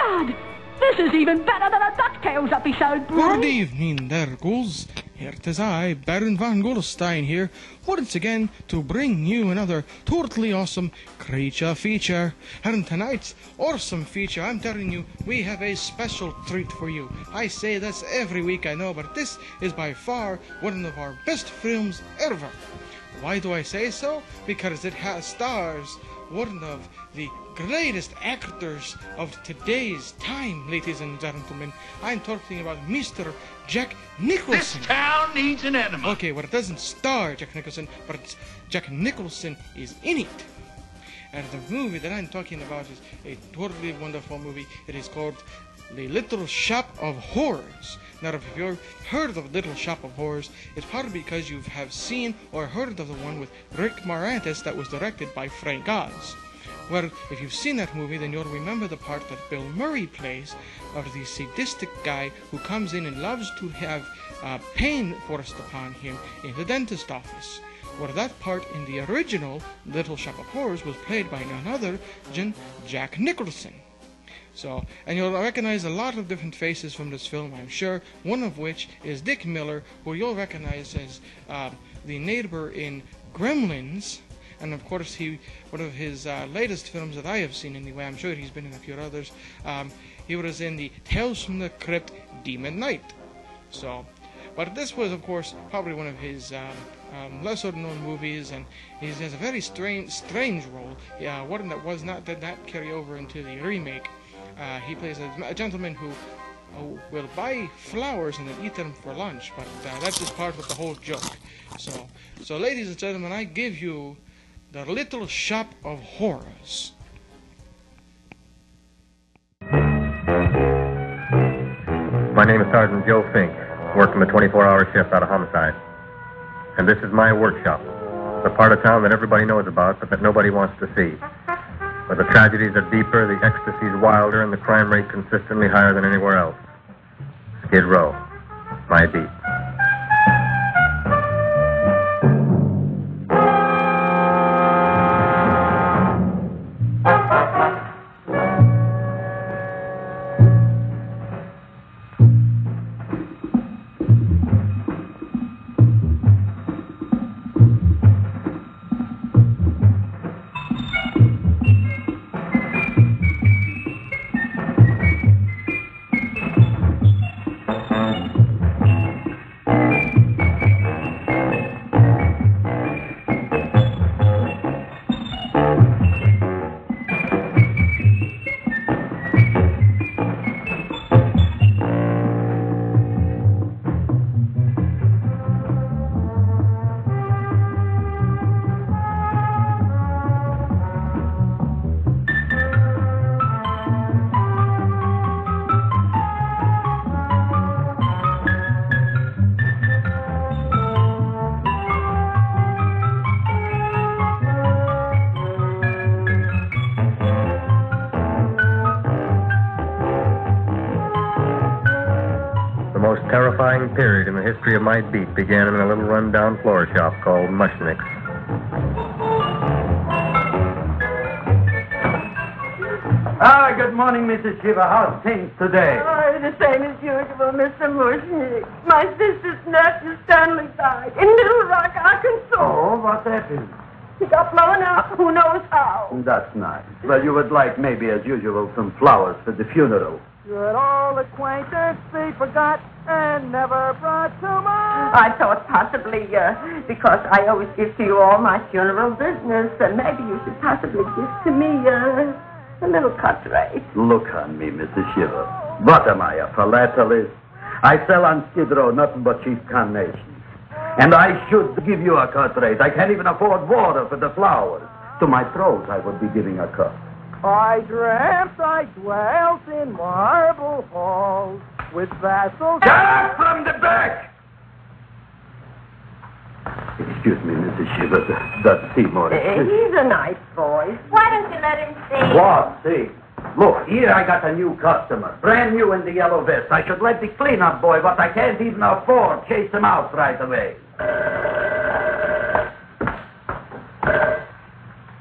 God! This is even better than a DuckTales episode, Brian. Good evening there, ghouls. Here 'tis I, Baron von Ghoulstein here, once again to bring you another totally awesome creature feature. And tonight's awesome feature, I'm telling you, we have a special treat for you. I say this every week, I know, but this is by far one of our best films ever. Why do I say so? Because it has stars one of the greatest actors of today's time, ladies and gentlemen. I'm talking about Mr. Jack Nicholson. This town needs an enema. Okay, well, it doesn't star Jack Nicholson, but Jack Nicholson is in it. And the movie that I'm talking about is a totally wonderful movie. It is called The Little Shop of Horrors. Now, if you've heard of Little Shop of Horrors, it's probably because you have seen or heard of the one with Rick Moranis that was directed by Frank Oz. Well, if you've seen that movie, then you'll remember the part that Bill Murray plays of the sadistic guy who comes in and loves to have pain forced upon him in the dentist office. Well, that part in the original Little Shop of Horrors was played by none other than Jack Nicholson. So, and you'll recognize a lot of different faces from this film, I'm sure, one of which is Dick Miller, who you'll recognize as the neighbor in Gremlins. And of course, one of his latest films that I have seen anyway, I'm sure he's been in a few others, he was in the Tales from the Crypt Demon Knight. So, but this was, of course, probably one of his lesser known movies, and he has a very strange role, one that did not carry over into the remake. He plays a gentleman who will buy flowers and then eat them for lunch, but that's just part of the whole joke. So ladies and gentlemen, I give you The Little Shop of Horrors. My name is Sergeant Joe Fink, working the 24-hour shift out of homicide. And this is my workshop, the part of town that everybody knows about, but that nobody wants to see. Where the tragedies are deeper, the ecstasy's wilder, and the crime rate consistently higher than anywhere else. Skid Row, my beat. Terrifying period in the history of my beat began in a little run-down floor shop called Mushnick's. Good morning, Mrs. Shiva. How's things today? Oh, the same as usual, Mr. Mushnick. My sister's nephew Stanley died in Little Rock, Arkansas. Oh, what happened? He got blown out. Who knows how? That's nice. Well, you would like, maybe as usual, some flowers for the funeral. Should all acquaintance be forgot and never brought to mind? I thought possibly, because I always give to you all my funeral business, maybe you should possibly give to me, a little cut rate. Look on me, Mrs. Shiva. What am I, a philatelist? I sell on Skid Row nothing but cheap carnations. And I should give you a cut rate. I can't even afford water for the flowers. To my throat, I would be giving a cut. I dreamt I dwelt in marble halls with vassals... Get up from the back! Excuse me, Mrs. Shiva, that's Seymour. He's a nice boy. Why don't you let him see? What, see? Look, here I got a new customer, brand new in the yellow vest. I should let the cleanup boy, but I can't even afford, chase him out right away.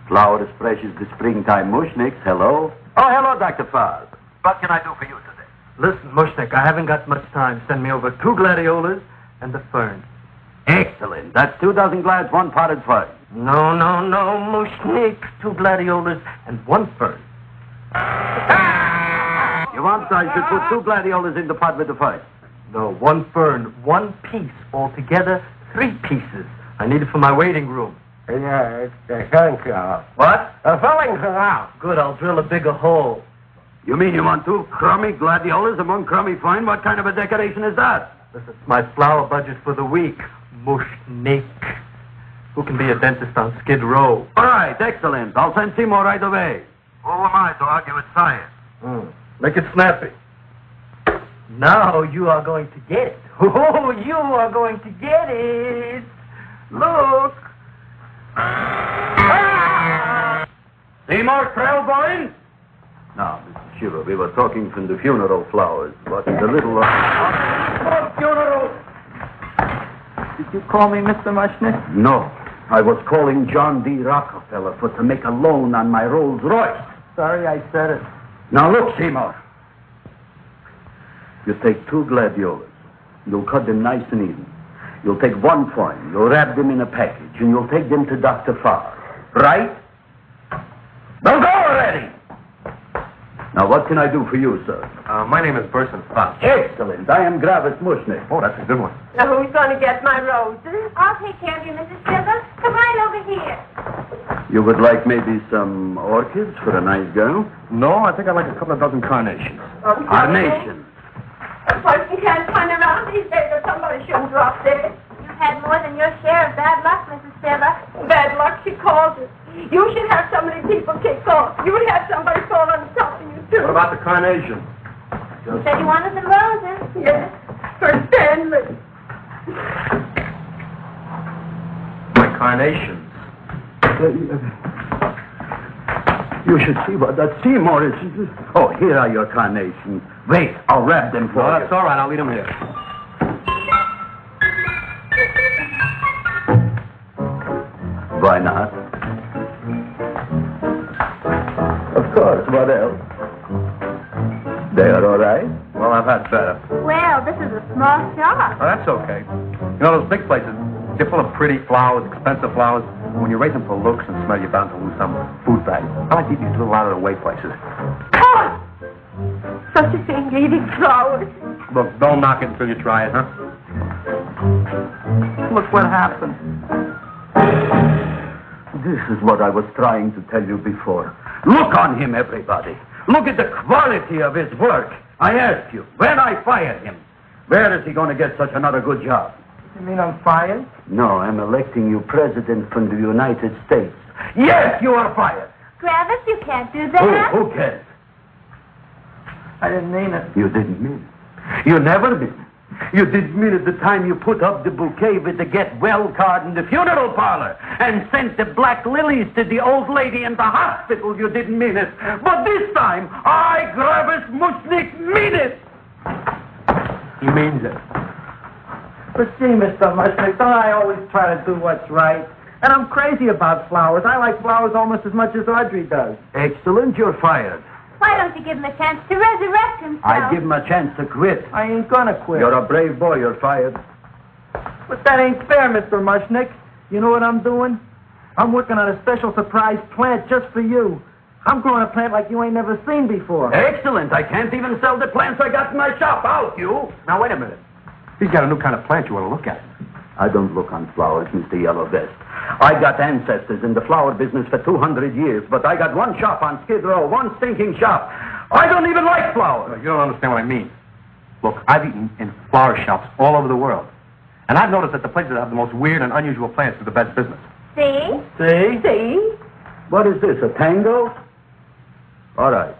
Flowers fresh as the springtime mushnicks. Hello? Oh, hello, Dr. Foz. What can I do for you today? Listen, Mushnik, I haven't got much time. Send me over 2 gladiolas and a fern. Excellent. That's 2 dozen glads, 1 potted fern. No, Mushnik. 2 gladiolas and 1 fern. You want I should put 2 gladiolas in the pot with the fern? No, 1 fern, 1 piece. Altogether, 3 pieces. I need it for my waiting room. Yeah, thank you. What? The fillings are out. Good, I'll drill a bigger hole. You mean you want 2 crummy gladiolas and 1 crummy fern? What kind of a decoration is that? This is my flower budget for the week. Mushnik. Who can be a dentist on Skid Row? All right, excellent. I'll send Seymour right away. Who am I to argue with science? Make it snappy. Now you are going to get it. Oh, you are going to get it. Look. Seymour Trailbone? No, Mr. Shiver, we were talking from the funeral flowers, but the little... Funeral. Did you call me Mr. Mushnik? No, I was calling John D. Rockefeller to make a loan on my Rolls Royce. Sorry I said it. Now look, Seymour. You take 2 gladiolas. You'll cut them nice and even. You'll take 1 fern. You'll wrap them in a package, and you'll take them to Dr. Farr. Right? Now go already! Now, what can I do for you, sir? My name is Burson Fox. Excellent. I am Gravis Mushnik. Oh, that's a good one. Now, who's going to get my roses? I'll take care of you, Mrs. Silver. Come right over here. You would like maybe some orchids for a nice girl? No, I think I'd like a couple of dozen carnations. Carnations. A person can't turn around these days or somebody shouldn't drop dead. You've had more than your share of bad luck, Mrs. Silver. Bad luck, she calls it. You should have so many people kicked off. You would have somebody fall on top of you, too. What about the carnation? You said you wanted some roses. Yes, for Stanley. My carnations. You should see what that Seymour is. Oh, here are your carnations. Wait, I'll wrap them for you. That's all right. I'll leave them here. Why not? Of course. What else? They are all right? Well, I've had better. Well, this is a small shop. Oh, that's okay. You know, those big places, they're full of pretty flowers, expensive flowers. When you raise them for looks and smell, you're bound to lose some food value. I like these little out-of-the-way places. God! Such a thing, eating flowers. Look, don't knock it until you try it, huh? Look what happened. This is what I was trying to tell you before. Look on him, everybody. Look at the quality of his work. I asked you, when I fired him, where is he going to get such another good job? You mean I'm fired? No, I'm electing you president from the United States. Yes, you are fired. Gravis, you can't do that. Who cares? I didn't mean it. You didn't mean it. You never did. You didn't mean it the time you put up the bouquet with the get well card in the funeral parlor and sent the black lilies to the old lady in the hospital. You didn't mean it. But this time, I, Gravis Mushnik, mean it. He means it. But see, Mr. Mushnik, don't I always try to do what's right? And I'm crazy about flowers. I like flowers almost as much as Audrey does. Excellent, you're fired. Why don't you give him a chance to resurrect himself? I'd give him a chance to quit. I ain't gonna quit. You're a brave boy, you're fired. But that ain't fair, Mr. Mushnik. You know what I'm doing? I'm working on a special surprise plant just for you. I'm growing a plant like you ain't never seen before. Excellent. I can't even sell the plants I got in my shop. Out, you. Now, wait a minute. He's got a new kind of plant you want to look at. I don't look on flowers, Mr. Yellow Vest. I got ancestors in the flower business for 200 years, but I got one shop on Skid Row, one stinking shop. I don't even like flowers. You don't understand what I mean. Look, I've eaten in flower shops all over the world. And I've noticed that the places that have the most weird and unusual plants do the best business. See? See? See? What is this, a tango? All right.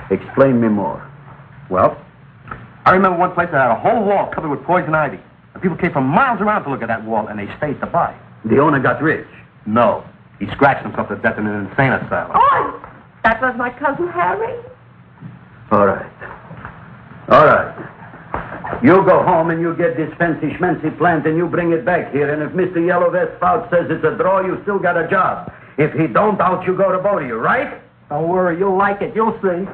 Explain me more. Well, I remember one place that had a whole wall covered with poison ivy. And people came from miles around to look at that wall, and they stayed to buy. The owner got rich. No. He scratched himself to death in an insane asylum. Oh, that was my cousin Harry. All right. All right. You go home and you get this fancy schmancy plant and you bring it back here. And if Mr. Yellow Vest Spout says it's a draw, you still got a job. If he don't, out you go to both of you, right? Don't worry, you'll like it. You'll see.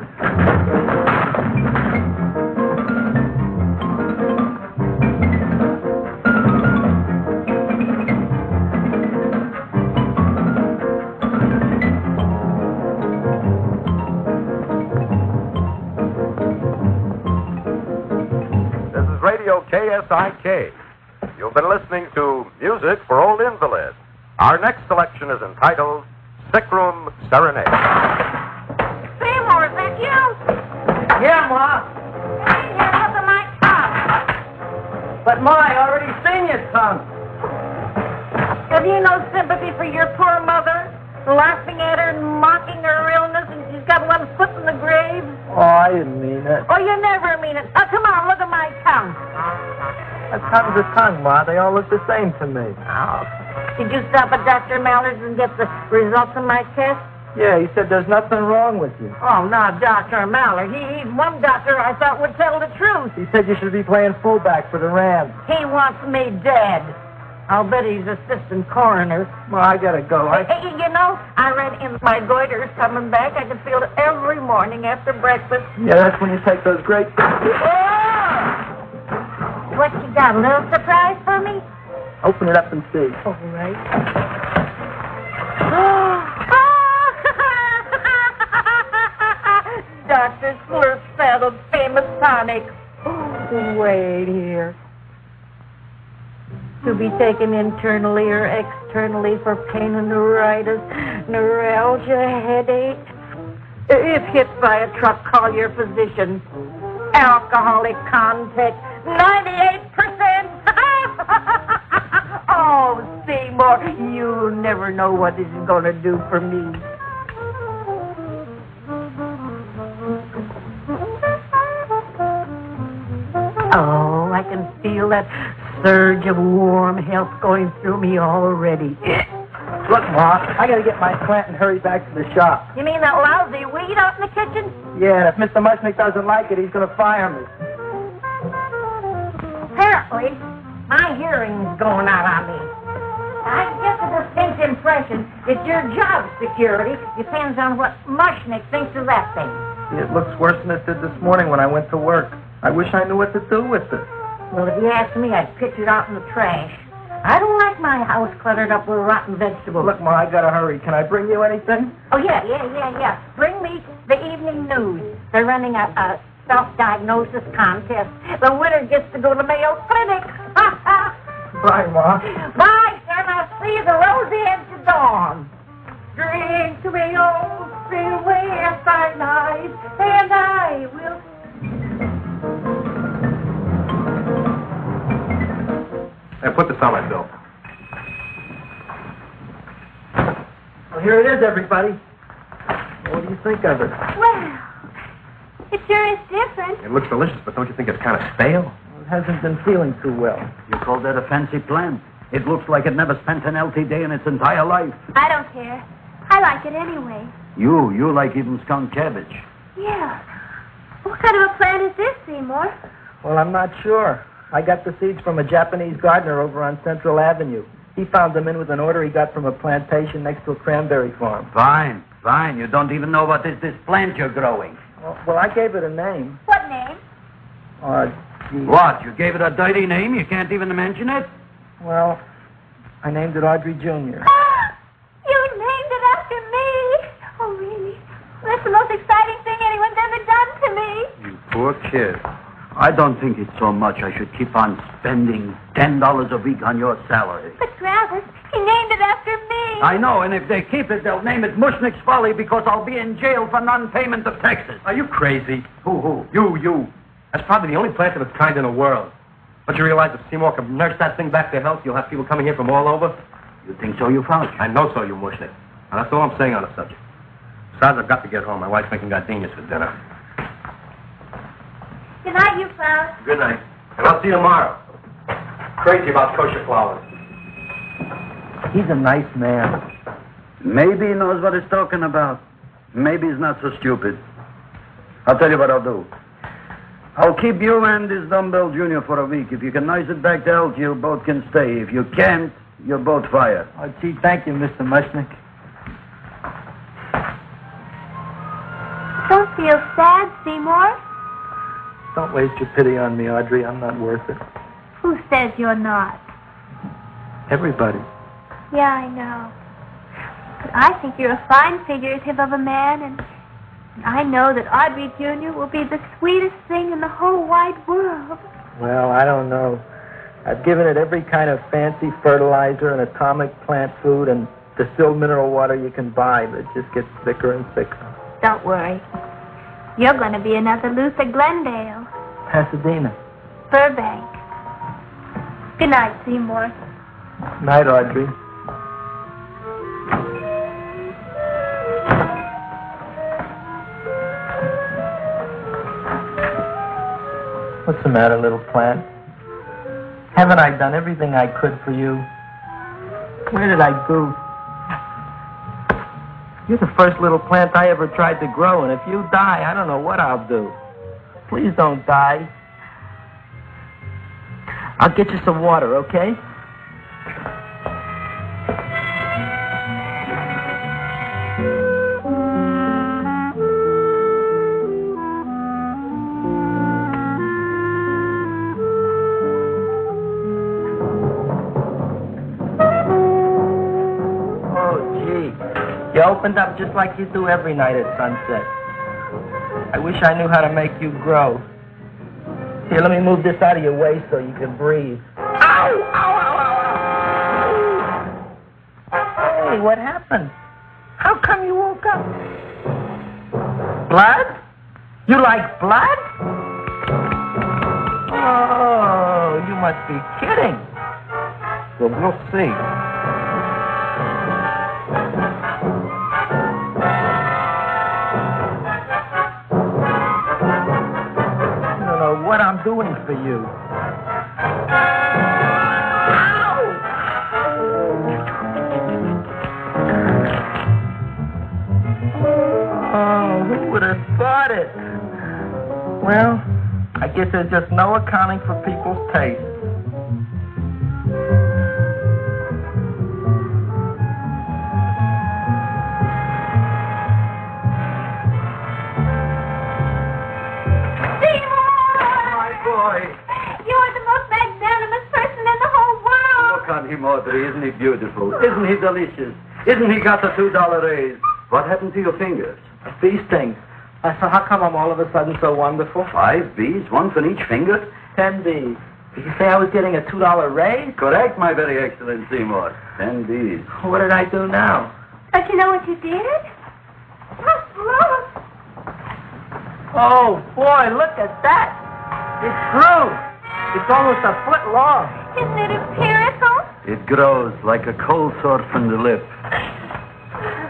KSIK. You've been listening to Music for Old Invalids. Our next selection is entitled Sick Room Serenade. Seymour, is that you? Yeah, Ma. Hey, here, look at my tongue. But, Ma, I already seen your tongue. Have you no sympathy for your poor mother? Laughing at her and mocking her illness, and she's got one foot in the grave? Oh, I didn't mean it. Oh, you never mean it. Oh, come on, look at my tongue. A tongue's a tongue, Ma. They all look the same to me. Oh. Did you stop at Dr. Mallard's and get the results of my test? Yeah, he said there's nothing wrong with you. Oh, not Dr. Mallard. He's one doctor I thought would tell the truth. He said you should be playing fullback for the Rams. He wants me dead. I'll bet he's assistant coroner. Well, I gotta go. Hey, you know, I read in my goiter's coming back. I can feel it every morning after breakfast. Yeah, that's when you take those great... Oh! What you got, a little surprise for me? Open it up and see. All right. Dr. Slurp saddled famous tonic. Wait here. To be taken internally or externally for pain and neuritis, neuralgia, headache. If hit by a truck, call your physician. Alcoholic contact, 98%. Oh, Seymour, you never know what this is going to do for me. Oh, I can feel that surge of warm health going through me already. Look, Ma, I gotta get my plant and hurry back to the shop. You mean that lousy weed out in the kitchen? Yeah, and if Mr. Mushnick doesn't like it, he's gonna fire me. Apparently, my hearing's going out on me. I get the distinct impression that your job security depends on what Mushnick thinks of that thing. It looks worse than it did this morning when I went to work. I wish I knew what to do with it. Well, if you ask me, I'd pitch it out in the trash. I don't like my house cluttered up with rotten vegetables. Look, Ma, I gotta hurry. Can I bring you anything? Oh, yeah. Bring me the evening news. They're running a self-diagnosis contest. The winner gets to go to Mayo Clinic. Bye, Ma. Bye, son. I'll see you the rosy edge of dawn. Drink to me, old freeway by night, and I will... Hey, put this on my bill. Well, here it is, everybody. What do you think of it? Well, it sure is different. It looks delicious, but don't you think it's kind of stale? Well, it hasn't been feeling too well. You call that a fancy plant? It looks like it never spent an LT day in its entire life. I don't care. I like it anyway. You like even skunk cabbage. Yeah. What kind of a plant is this, Seymour? Well, I'm not sure. I got the seeds from a Japanese gardener over on Central Avenue. He found them in with an order he got from a plantation next to a cranberry farm. Fine. You don't even know what is this plant you're growing. Well, I gave it a name. What name? What? You gave it a dirty name? You can't even mention it? Well, I named it Audrey Jr. You named it after me. Oh, really? That's the most exciting thing anyone's ever done to me. You poor kid. I don't think it's so much I should keep on spending $10 a week on your salary. But Travis, he named it after me. I know, and if they keep it, they'll name it Mushnick's Folly because I'll be in jail for non-payment of taxes. Are you crazy? Who? You. That's probably the only plant of its kind in the world. Don't you realize if Seymour can nurse that thing back to health, you'll have people coming here from all over? You think so, you Fauci? I know so, you Mushnick. And that's all I'm saying on the subject. Besides, I've got to get home. My wife's making gardenias for dinner. Good night, you fellas. Good night. And I'll see you tomorrow. Crazy about kosher flowers. He's a nice man. Maybe he knows what he's talking about. Maybe he's not so stupid. I'll tell you what I'll do. I'll keep you and this dumbbell junior for a week. If you can nurse it back to health, you both can stay. If you can't, you're both fired. Oh, gee, thank you, Mr. Mushnick. feel sad, Seymour? Don't waste your pity on me, Audrey. I'm not worth it. Who says you're not? Everybody. Yeah, I know. But I think you're a fine figurative of a man, and I know that Audrey Jr. will be the sweetest thing in the whole wide world. Well, I don't know. I've given it every kind of fancy fertilizer and atomic plant food and distilled mineral water you can buy, but it just gets thicker and thicker. Don't worry. You're going to be another Luther Glendale. Pasadena. Burbank. Good night, Seymour. Night, Audrey. What's the matter, little plant? Haven't I done everything I could for you? Where did I goof? You're the first little plant I ever tried to grow, and if you die, I don't know what I'll do. Please don't die. I'll get you some water, okay? You opened up just like you do every night at sunset. I wish I knew how to make you grow. Here, let me move this out of your way so you can breathe. Ow! Ow, ow, ow, ow! Hey, what happened? How come you woke up? Blood? You like blood? Oh, you must be kidding. Well, we'll see. What I'm doing for you. Ow! Oh, who would have thought it? Well, I guess there's just no accounting for people's taste. You're the most magnanimous person in the whole world. Look on him, Audrey. Isn't he beautiful? Isn't he delicious? Isn't he got the $2 raise? What happened to your fingers? These things. So how come I'm all of a sudden so wonderful? 5 B's, one for each finger? 10 B's. Did you say I was getting a $2 raise? Correct, my very excellent Seymour. 10 B's. What did I do now? Don't you know what you did? Look. Oh, boy, look at that. It grew. It's almost a foot long. Isn't it empirical? It grows like a cold sore from the lip.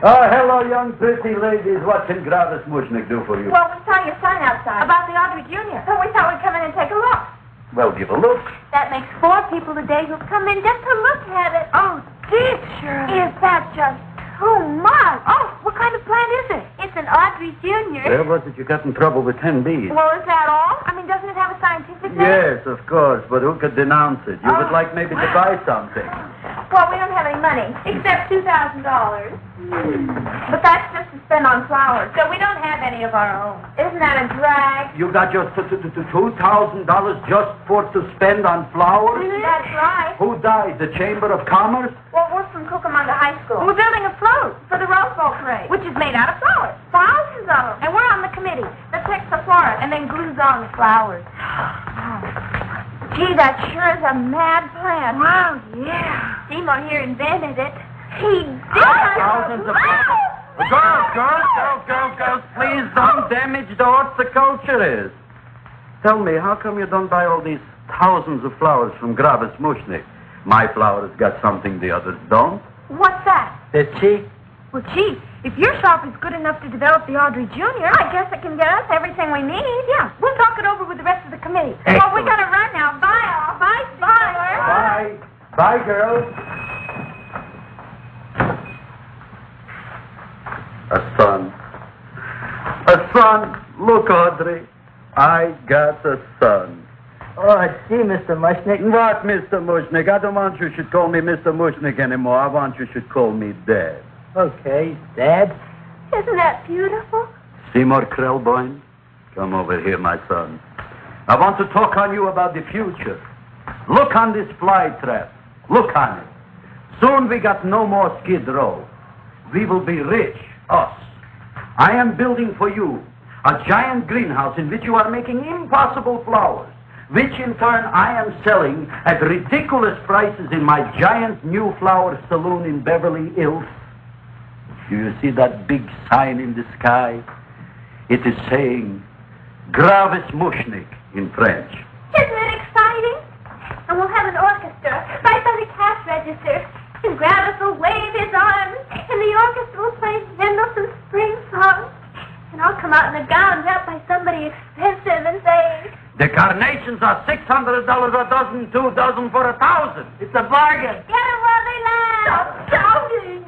Oh, hello, young pretty ladies. What can Gravis Mushnick do for you? Well, we saw your sign outside. About the Audrey Jr. So we thought we'd come in and take a look. Well, give a look. That makes 4 people today who've come in just to look at it. Oh, teacher. Is that just too much? Oh, what kind of plant is it? It's an Audrey Jr. Well, was it you got in trouble with 10 B's? Well, is that all? I mean, doesn't it have a scientific name? Yes, of course, but who could denounce it? You would like maybe to buy something. Well, we don't have any money, except $2,000. But that's just to spend on flowers, so we don't have any of our own. Isn't that a drag? You got your $2,000 just to spend on flowers? That's right. Who died? The Chamber of Commerce? Well, we're from Cucamonga High School. We're building a float for the Rose Bowl parade, which is made out of flowers. Thousands of them. And we're on the committee that picks the flora and then glues on the flowers. Gee, that sure is a mad plan. Wow, yeah. Seymour here invented it. He did. Thousands of Girls, please don't damage the horticulture is. Tell me, how come you don't buy all these thousands of flowers from Gravis Mushnick? My flowers got something the others don't. What's that? They're cheap. Well, gee, if your shop is good enough to develop the Audrey Jr., I guess it can get us everything we need. Yeah, we'll talk it over with the rest of the committee. Excellent. Well, we gotta run now. Bye, all. Bye, Seymour. Bye. Bye, girls. A son. A son. Look, Audrey. I got a son. Oh, gee, Mr. Mushnick. What, Mr. Mushnick? I don't want you should call me Mr. Mushnick anymore. I want you should call me Dad. Okay, Dad. Isn't that beautiful? Seymour Krellboyne, come over here, my son. I want to talk on you about the future. Look on this fly trap. Look on it. Soon we got no more Skid Row. We will be rich, us. I am building for you a giant greenhouse in which you are making impossible flowers, which in turn I am selling at ridiculous prices in my giant new flower saloon in Beverly Hills. Do you see that big sign in the sky? It is saying, Gravis Mushnik in French. Isn't it exciting? And we'll have an orchestra right by the cash register. And Gravis will wave his arms, and the orchestra will play Mendelssohn's spring song. And I'll come out in a gown wrapped by somebody expensive and say, The carnations are $600 a dozen, 2 dozen for $1,000. It's a bargain. get them while they last. Stop shouting!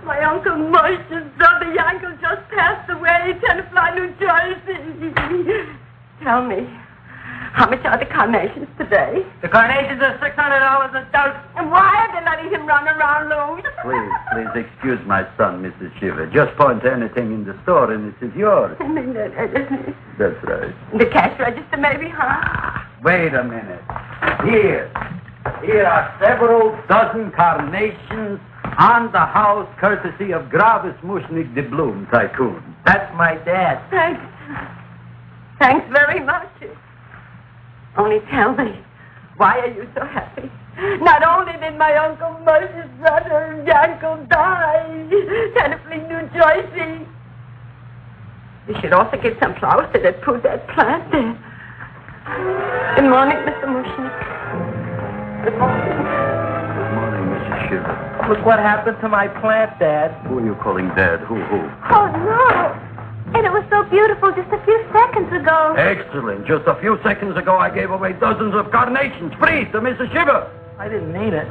My Uncle Moshe's brother Yankel just passed away in Tenafly, New Jersey. Tell me, how much are the carnations today? The carnations are $600 a dozen. And why are they letting him run around loose? Please excuse my son, Mrs. Shiver. Just point to anything in the store and it is yours. That's right. The cash register, maybe, huh? Wait a minute. Here are several dozen carnations on the house courtesy of Gravis Mushnik the Bloom Tycoon. That's my dad. Thanks. Thanks very much. Only tell me, why are you so happy? Not only did my Uncle Moshe's brother Yankel die, Tenafly, New Jersey. We should also get some flowers to that that plant there. Good morning, Mr. Mushnik. Good morning. Good morning, Mrs. Shiver. Look what happened to my plant, Dad. Who are you calling Dad? Who? Oh, no. And it was so beautiful just a few seconds ago. Excellent. Just a few seconds ago, I gave away dozens of carnations free to Mrs. Shiver. I didn't need it.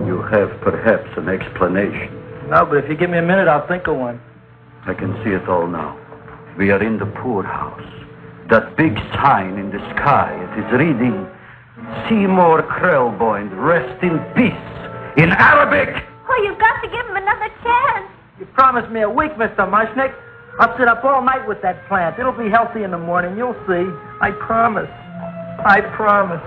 You have perhaps an explanation. No, but if you give me a minute, I'll think of one. I can see it all now. We are in the poorhouse. That big sign in the sky, it is reading, Seymour Krellboyne, rest in peace, in Arabic. Oh, you've got to give him another chance. You promised me a week, Mr. Mushnik. I'll sit up all night with that plant. It'll be healthy in the morning. You'll see. I promise. I promise.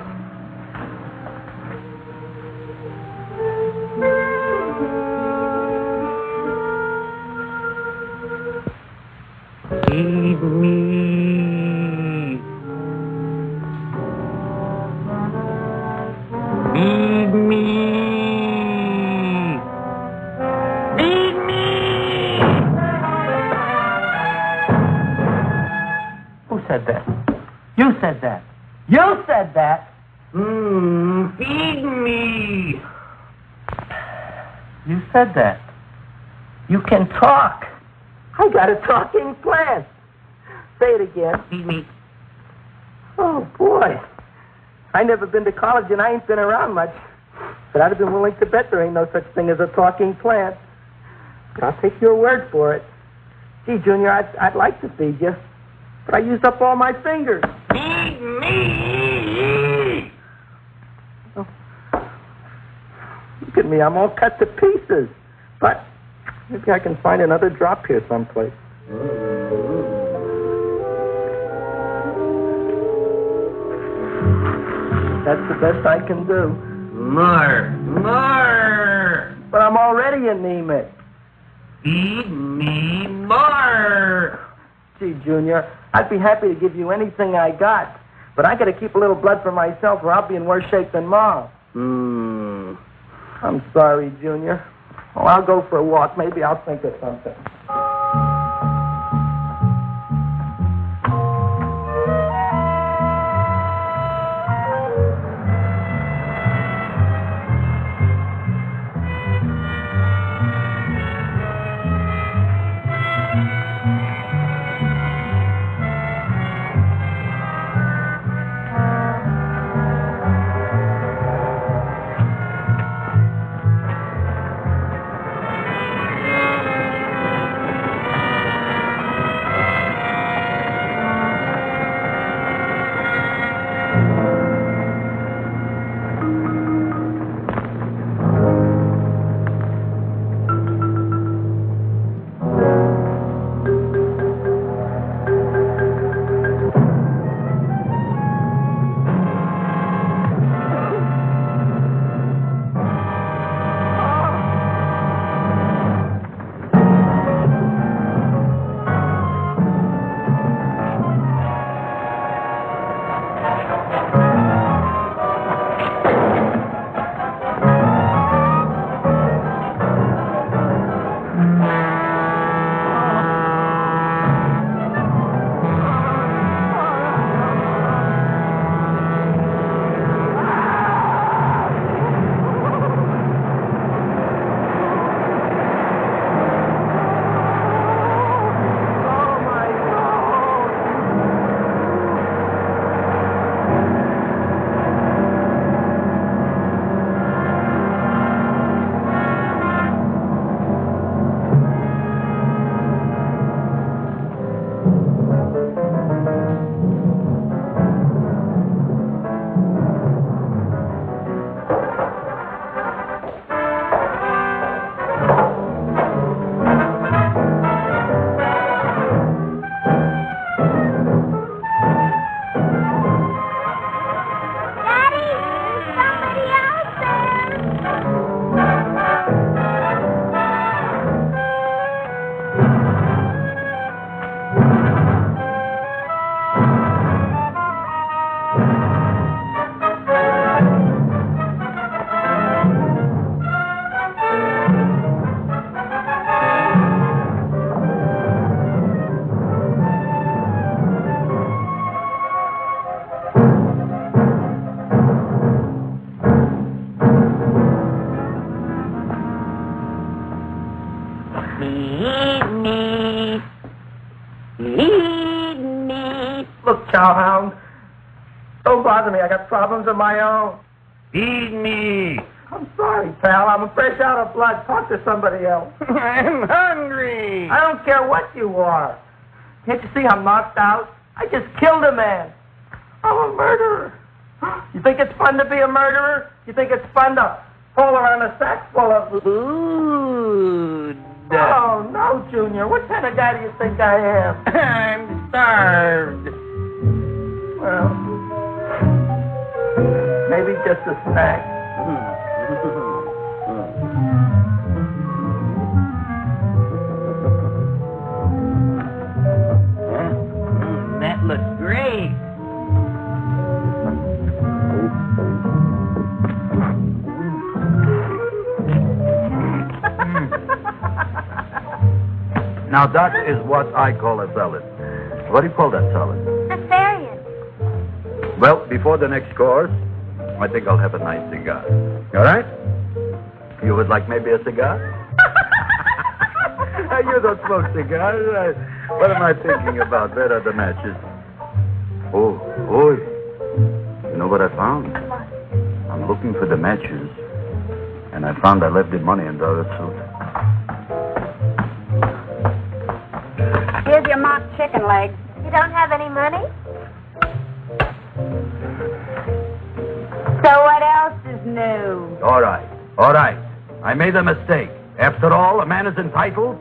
Feed me. Feed me. Feed me. Who said that? You said that. You said that. Feed me. You said that. You can talk. I got a talking plant. Say it again. Feed me. Oh, boy. I never been to college and I ain't been around much. But I'd have been willing to bet there ain't no such thing as a talking plant. But I'll take your word for it. Gee, Junior, I'd like to feed you. But I used up all my fingers. Feed me! Oh. Look at me. I'm all cut to pieces. But maybe I can find another drop here someplace. That's the best I can do. More. But I'm already anemic. Feed me more. Gee, Junior, I'd be happy to give you anything I got. But I got to keep a little blood for myself or I'll be in worse shape than Ma. I'm sorry, Junior. Well, I'll go for a walk. Maybe I'll think of something. Look, Chowhound, don't bother me. I got problems of my own. Feed me. I'm sorry, pal. I'm fresh out of blood. Talk to somebody else. I'm hungry. I don't care what you are. Can't you see I'm knocked out? I just killed a man. I'm a murderer. You think it's fun to be a murderer? You think it's fun to haul around a sack full of food? Oh, no, Junior. What kind of guy do you think I am? I'm starved. Well, maybe just a snack. That looks great. Now that is what I call a salad. What do you call that salad? Asparagus. Well, before the next course, I think I'll have a nice cigar. All right? You would like maybe a cigar? You don't smoke cigars. What am I thinking about? Where are the matches? Oh. You know what I found? I'm looking for the matches, and I found I left the money in the other suit. Here's your mock chicken leg. You don't have any money? So what else is new? All right. I made a mistake. After all, a man is entitled.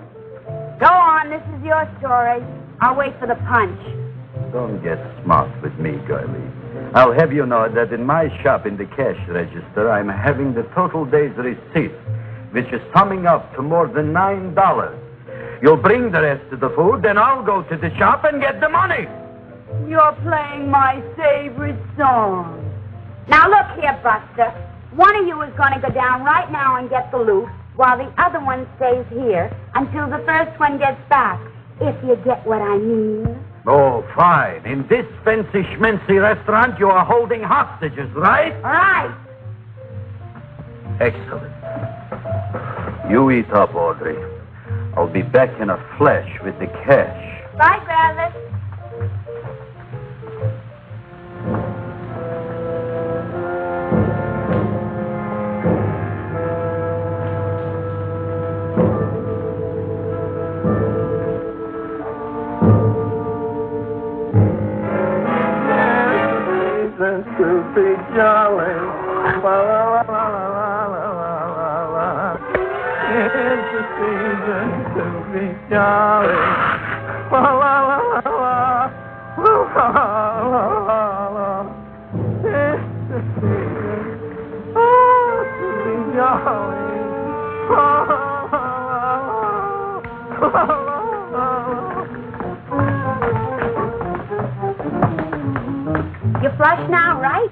Go on, this is your story. I'll wait for the punch. Don't get smart with me, girlie. I'll have you know that in my shop in the cash register, I'm having the total day's receipt, which is summing up to more than $9. You'll bring the rest of the food, then I'll go to the shop and get the money. You're playing my favorite song. Now look here, Buster. One of you is going to go down right now and get the loot, while the other one stays here until the first one gets back, if you get what I mean. Oh, fine. In this fancy schmancy restaurant, you are holding hostages, right? Right. Excellent. You eat up, Audrey. I'll be back in a flash with the cash. Bye, Gravis. To be jolly. La, la, la, la, la, la, la. It's the season to be jolly. La, la, la, la, la. La, la, la, la. It's the season to be jolly. La, la, la, la, la. You flush now, right?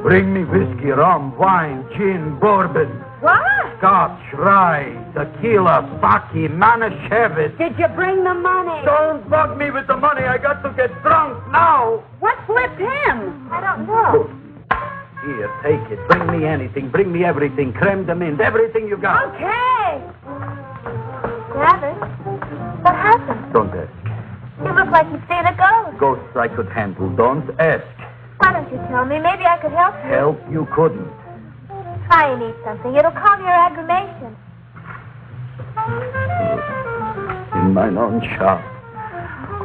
Bring me whiskey, rum, wine, gin, bourbon. What? Scotch, rye, tequila, sake, Manischewitz. Did you bring the money? Don't bug me with the money. I got to get drunk now. What flipped him? I don't know. Here, take it. Bring me anything. Bring me everything. Creme de menthe. Everything you got. Okay. Travis, what happened? Don't ask. You look like you've seen a ghost. Ghosts I could handle. Don't ask. Why don't you tell me? Maybe I could help you. Help you couldn't. Try and eat something. It'll calm your aggravation. In my own shop.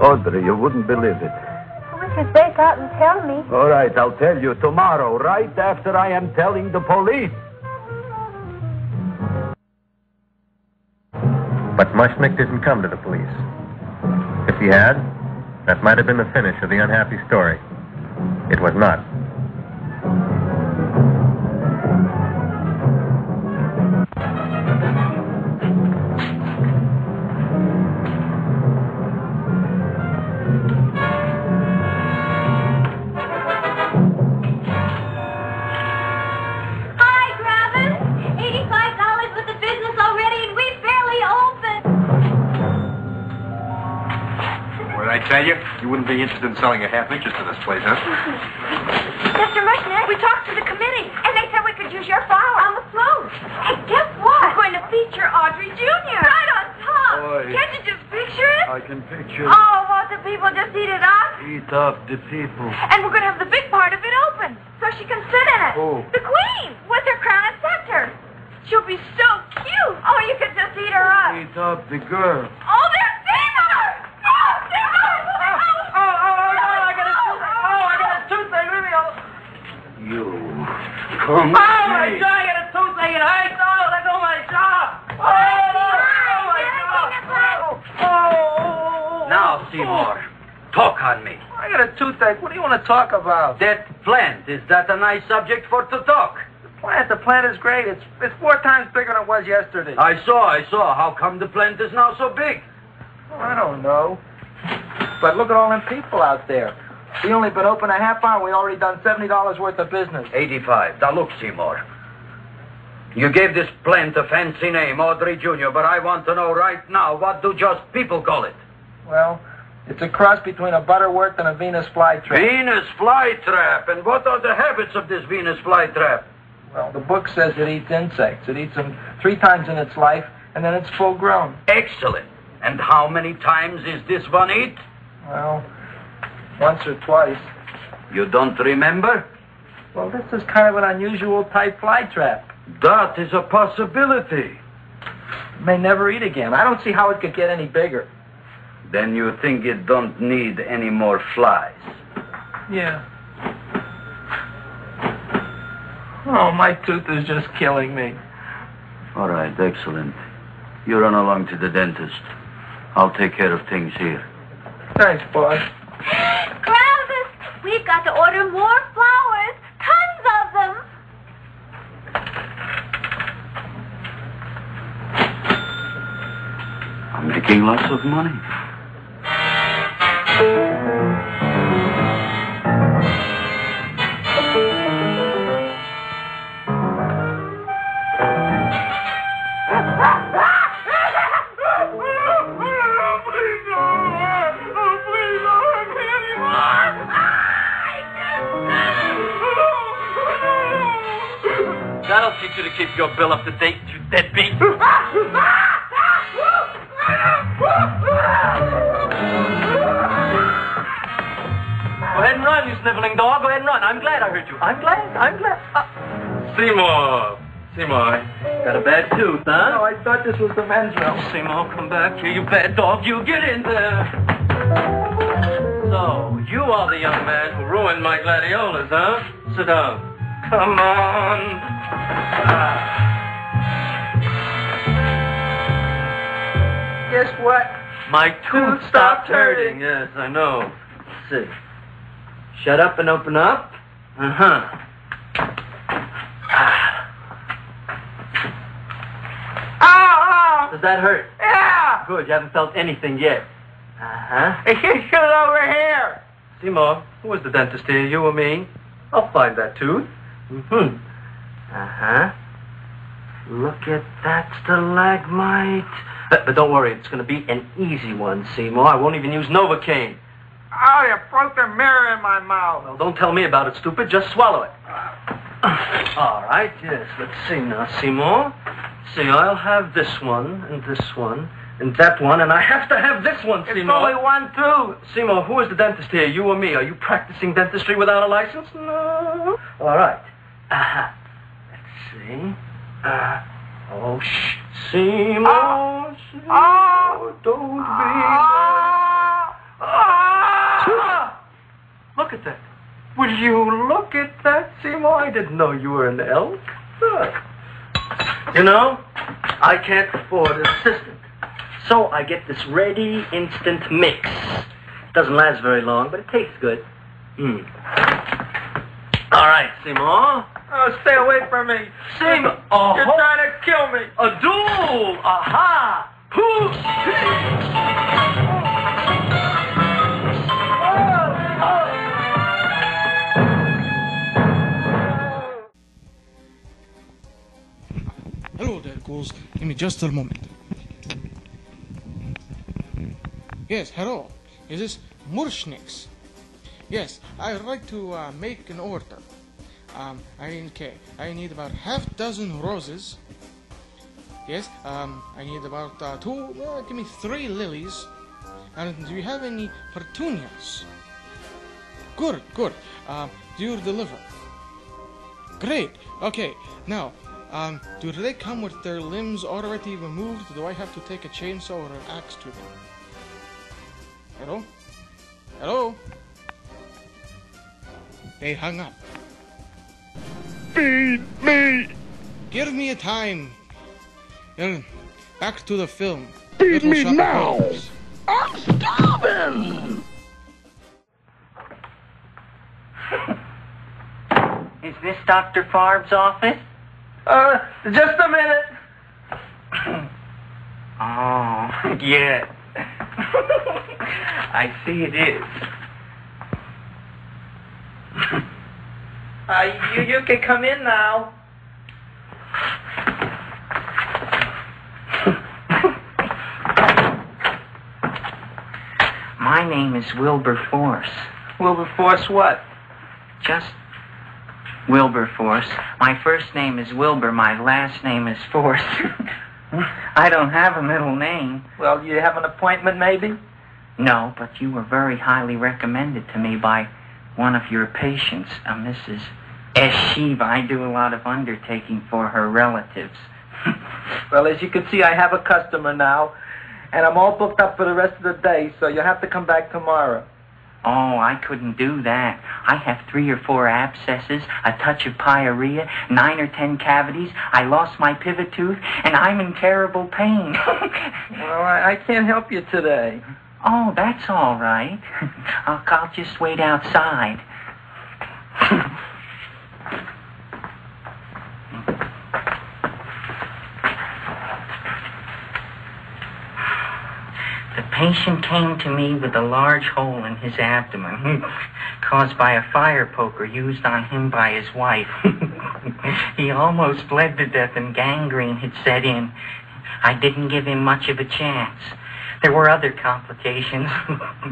Audrey, you wouldn't believe it. I wish you'd break out and tell me. All right, I'll tell you tomorrow, right after I am telling the police. But Mushnick didn't come to the police. If he had, that might have been the finish of the unhappy story. It was not. Hi, Gravis. $85 with the business already, and we barely opened. What did I tell you? You wouldn't be interested in selling a half interest in this place, huh? Mr. Mushnick, we talked to the committee, and they said we could use your flour on the float. And guess what? We're going going to feature Audrey Jr. right on top. Oi. Can't you just picture it? I can picture it. Oh, won't the people just eat it up? Eat up the people. And we're going to have the big part of it open, so she can sit in it. Who? The Queen, with her crown and scepter. She'll be so cute. Oh, you could just eat her up. Eat up the girl. Oh, there's Seymour! Oh, Seymour! I got a toothache. Leave me alone. You. Come Oh, my God, I got a toothache. And I thought let go of my jaw. Oh. Now, Seymour, talk on me. I got a toothache. What do you want to talk about? That plant, is that a nice subject for to talk? The plant is great. It's 4 times bigger than it was yesterday. I saw. How come the plant is now so big? Oh, I don't know. But look at all them people out there. We only been open a half hour. We already done $70 worth of business. 85. Now look, Seymour. You gave this plant a fancy name, Audrey Jr., but I want to know right now, what do just people call it? Well, it's a cross between a Butterworth and a Venus flytrap. Venus flytrap. And what are the habits of this Venus flytrap? Well, the book says it eats insects. It eats them 3 times in its life, and then it's full grown. Excellent. And how many times is this one eat? Well, once or twice. You don't remember? Well, this is kind of an unusual type flytrap. That is a possibility. It may never eat again. I don't see how it could get any bigger. Then you think it don't need any more flies? Yeah. Oh, my tooth is just killing me. All right, excellent. You run along to the dentist. I'll take care of things here. Thanks, boss. Travis, we've got to order more flowers. Tons of them. I'm making lots of money. That'll teach you to keep your bill up to date, you deadbeat. Go ahead and run, you sniveling dog. Go ahead and run. I'm glad I heard you. I'm glad. Seymour, got a bad tooth, huh? No, I thought this was the men's room. Seymour, come back here, you bad dog. You get in there. So, you are the young man who ruined my gladiolas, huh? Sit down. Come on. Guess what? My tooth stopped hurting. Yes, I know. Let's see. Shut up and open up. Uh-huh. Does that hurt? Yeah. Good, you haven't felt anything yet. Uh-huh. It's just over here. Seymour, who is the dentist here, you or me? I'll find that tooth. Mm-hmm. Uh-huh. Look at that stalagmite. But don't worry, it's going to be an easy one, Seymour. I won't even use Novocaine. Oh, you broke the mirror in my mouth. Well, don't tell me about it, stupid. Just swallow it. All right, yes. Let's see now, Seymour. See, I'll have this one, and that one, and I have to have this one, Seymour. It's only one tooth. Seymour, who is the dentist here, you or me? Are you practicing dentistry without a license? No. All right. Let's see. Seymour, Seymour, don't be Look at that. Will you look at that, Seymour? I didn't know you were an elk. Look. You know, I can't afford an assistant. So I get this ready instant mix. Doesn't last very long, but it tastes good. All right, Seymour. Oh, stay away from me. Seymour. You're trying to kill me. A duel. Aha. Hello there, ghouls. Give me just a moment. Yes, hello. Is this Murshniks? Yes, I'd like to make an order. I need about half dozen roses, Yes, I need about give me 3 lilies. And do you have any petunias? Good. Do you deliver? Great. Okay, now, do they come with their limbs already removed? Do I have to take a chainsaw or an axe to them? Hello? They hung up. Feed me! Give me a time. Back to the film. Feed me now! I'm starving! Is this Dr. Farb's office? Just a minute. Oh, yeah. I see it is. You can come in now. My name is Wilberforce. Wilberforce what? Just Wilberforce. My first name is Wilbur. My last name is Force. I don't have a middle name. Well, you have an appointment, maybe? No, but you were very highly recommended to me by one of your patients, a Mrs. S. Shiva. I do a lot of undertaking for her relatives. Well, as you can see, I have a customer now, and I'm all booked up for the rest of the day, so you'll have to come back tomorrow. Oh, I couldn't do that. I have 3 or 4 abscesses, a touch of pyorrhea, 9 or 10 cavities. I lost my pivot tooth, and I'm in terrible pain. Well, I can't help you today. Oh, that's all right. I'll just wait outside. The patient came to me with a large hole in his abdomen, caused by a fire poker used on him by his wife. He almost bled to death and gangrene had set in. I didn't give him much of a chance. There were other complications.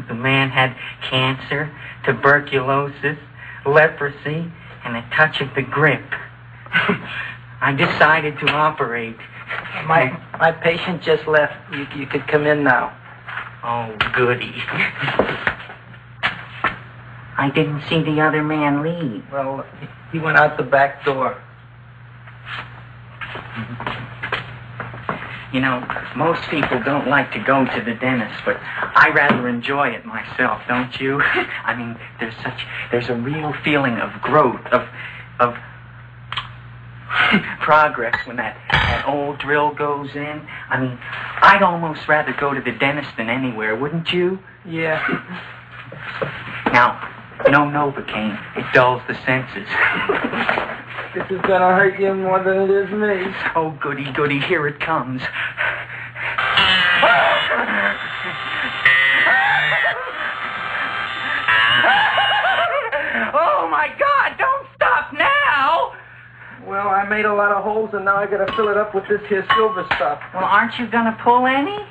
The man had cancer, tuberculosis, leprosy, and a touch of the grip. I decided to operate. My patient just left. You could come in now. Oh, goody. I didn't see the other man leave. Well, he went out the back door. You know, most people don't like to go to the dentist, but I rather enjoy it myself, don't you? I mean, there's a real feeling of growth, of progress when that old drill goes in. I mean, I'd almost rather go to the dentist than anywhere, wouldn't you? Yeah. Now, no Novocaine. It dulls the senses. This is gonna hurt you more than it is me. Oh, goody, goody, here it comes. Oh, my God, don't stop now! Well, I made a lot of holes, and now I gotta fill it up with this here silver stuff. Well, aren't you gonna pull any?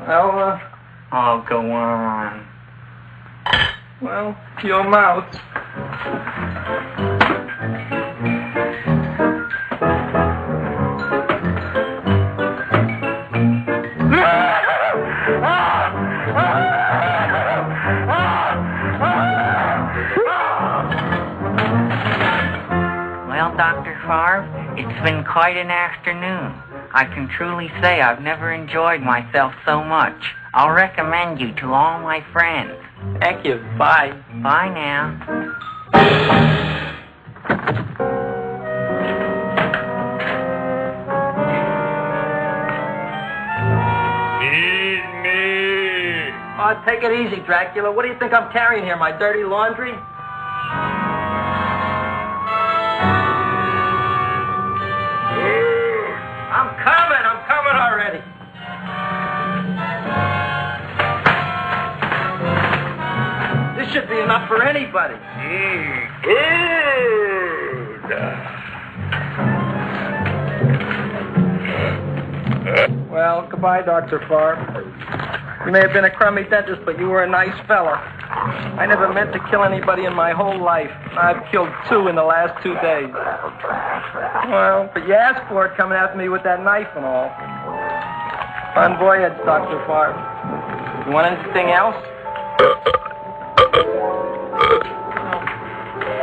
Well, Oh, go on. Well, your mouth. Well, Dr. Favre, it's been quite an afternoon. I can truly say I've never enjoyed myself so much. I'll recommend you to all my friends. Thank you. Bye. Bye now. Feed me! Oh, take it easy, Dracula. What do you think I'm carrying here, my dirty laundry? I'm coming already. This should be enough for anybody. Well, goodbye, Dr. Favre. You may have been a crummy dentist, but you were a nice fella. I never meant to kill anybody in my whole life. I've killed 2 in the last 2 days. Well, but you asked for it coming after me with that knife and all. Fun voyage, Dr. Farb. You want anything else?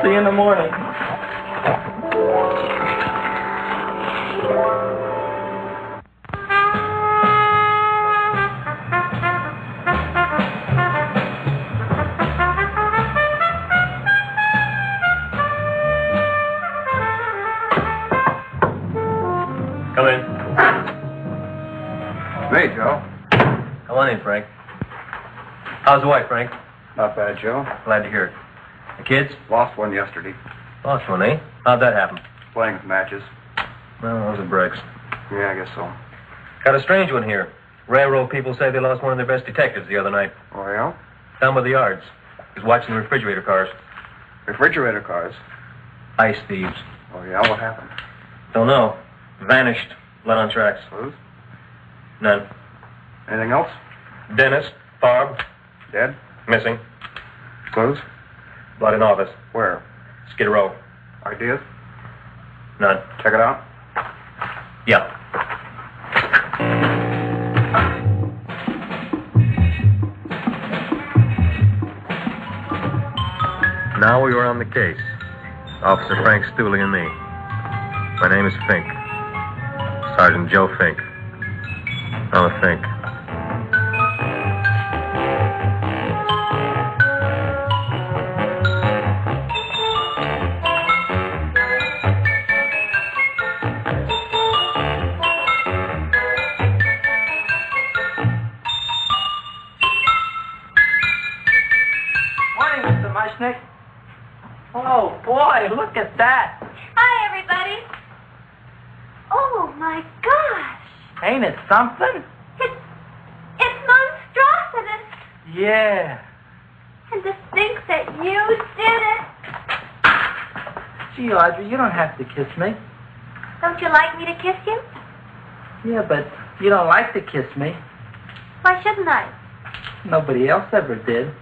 See you in the morning. Come in. Hey, Joe. Come on in, Frank. How's the wife, Frank? Not bad, Joe. Glad to hear it. The kids? Lost one yesterday. Lost one, eh? How'd that happen? Playing with matches. Well, those are breaks. Yeah, I guess so. Got a strange one here. Railroad people say they lost one of their best detectives the other night. Oh, yeah? Down by the yards. He was watching the refrigerator cars. Refrigerator cars? Ice thieves. Oh, yeah? What happened? Don't know. Vanished. Blood on tracks. Clues? None. Anything else? Dennis. Farb. Dead? Missing. Clues? Blood in office. Where? Skid Row. Ideas? None. Check it out. Yeah. Now we are on the case. Officer Frank Stooley and me. My name is Fink. Sergeant Joe Fink. I'm a Fink. Morning, Mr. Mushnick. Oh, boy, look at that. Hi, everybody. Oh, my gosh. Ain't it something? It's monstrosity. Yeah. And to think that you did it. Gee, Audrey, you don't have to kiss me. Don't you like me to kiss you? Yeah, but you don't like to kiss me. Why shouldn't I? Nobody else ever did.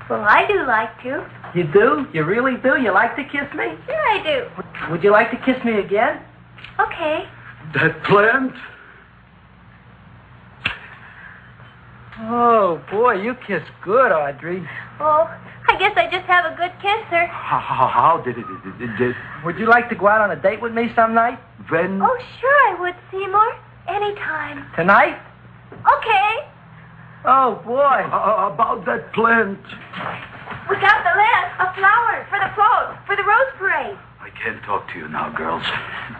Well, I do like to. You do? You really do? You like to kiss me? Sure I do. Would you like to kiss me again? Okay. That plant? Oh, boy, you kiss good, Audrey. Oh, I guess I just have a good kisser. How did it? Would you like to go out on a date with me some night? When? Oh, sure I would, Seymour. Anytime. Tonight? Okay. Oh, boy. About that plant. We got the list of flowers for the float, for the rose parade. I can't talk to you now, girls.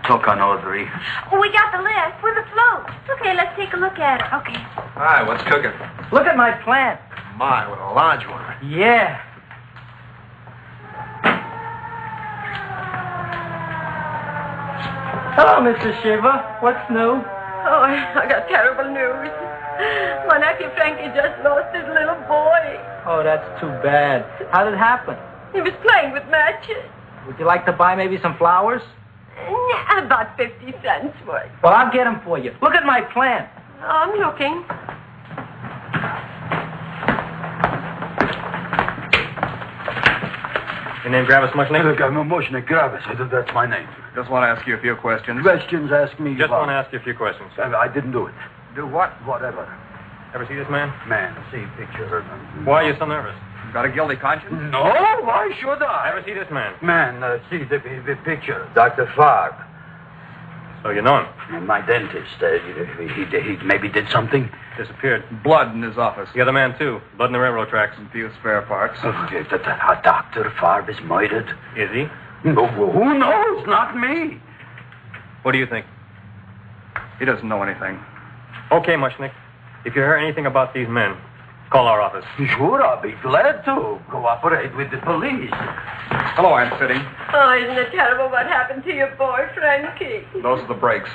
Talk on Audrey. Oh, we got the list for the float. Okay, let's take a look at it. Okay. Hi, what's cooking? Look at my plant. My, what a large one. Yeah. Hello, Mrs. Shiva. What's new? Oh, I got terrible news. My nephew Frankie just lost his little boy. Oh, that's too bad. How did it happen? He was playing with matches. Would you like to buy maybe some flowers? About 50 cents worth. Well, I'll get them for you. Look at my plant. I'm looking. Your name Gravis Mushnick? Mushnick Gravis. That's my name. Just want to ask you a few questions. Questions, ask me. Just want to ask you a few questions. I didn't do it. Do what? Whatever. Ever see this man? Man, see picture. Why are you so nervous? Got a guilty conscience? No, why should I? Ever see this man? Man, see the picture. Dr. Farb. So you know him? And my dentist. He maybe did something. Disappeared. Blood in his office. The other man, too. Blood in the railroad tracks. And few spare parts. Dr. Farb is murdered. Is he? No, who knows? Not me. What do you think? He doesn't know anything. Okay, Mushnick. If you hear anything about these men, call our office. Sure, I'll be glad to cooperate with the police. Hello, Aunt Fitting. Oh, isn't it terrible what happened to your boy, Frankie? Those are the brakes.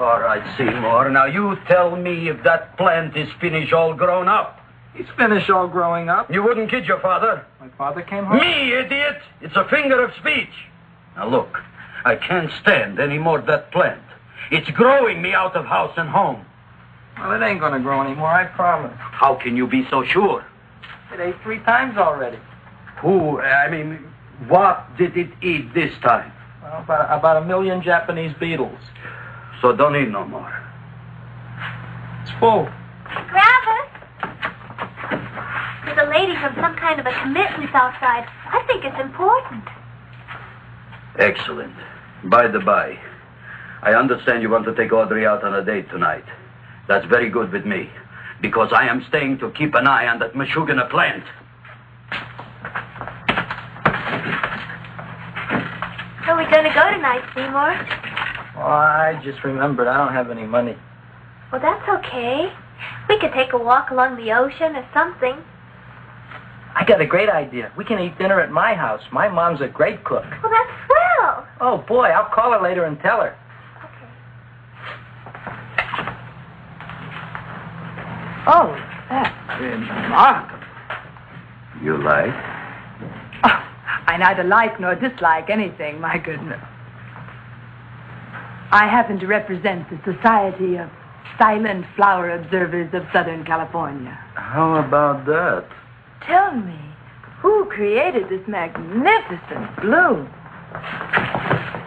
All right, Seymour. Now you tell me if that plant is finished all grown up. He's finished all growing up. You wouldn't kid your father. My father came home? Me, idiot! It's a figure of speech. Now look, I can't stand any more of that plant. It's growing me out of house and home. Well, it ain't gonna grow anymore, I promise. How can you be so sure? It ate 3 times already. What did it eat this time? Well, about 1 million Japanese beetles. So don't eat no more. It's full. Gravis! There's a lady from some kind of a commitment outside. I think it's important. Excellent. By the by, I understand you want to take Audrey out on a date tonight. That's very good with me, because I am staying to keep an eye on that Meshuggah plant. Where are we going to go tonight, Seymour? Oh, I just remembered I don't have any money. Well, that's okay. We could take a walk along the ocean or something. I got a great idea. We can eat dinner at my house. My mom's a great cook. Well, that's swell. Oh, boy, I'll call her later and tell her. Oh, that's remarkable. You like? Oh, I neither like nor dislike anything, my goodness. I happen to represent the Society of Silent Flower Observers of Southern California. How about that? Tell me, who created this magnificent bloom?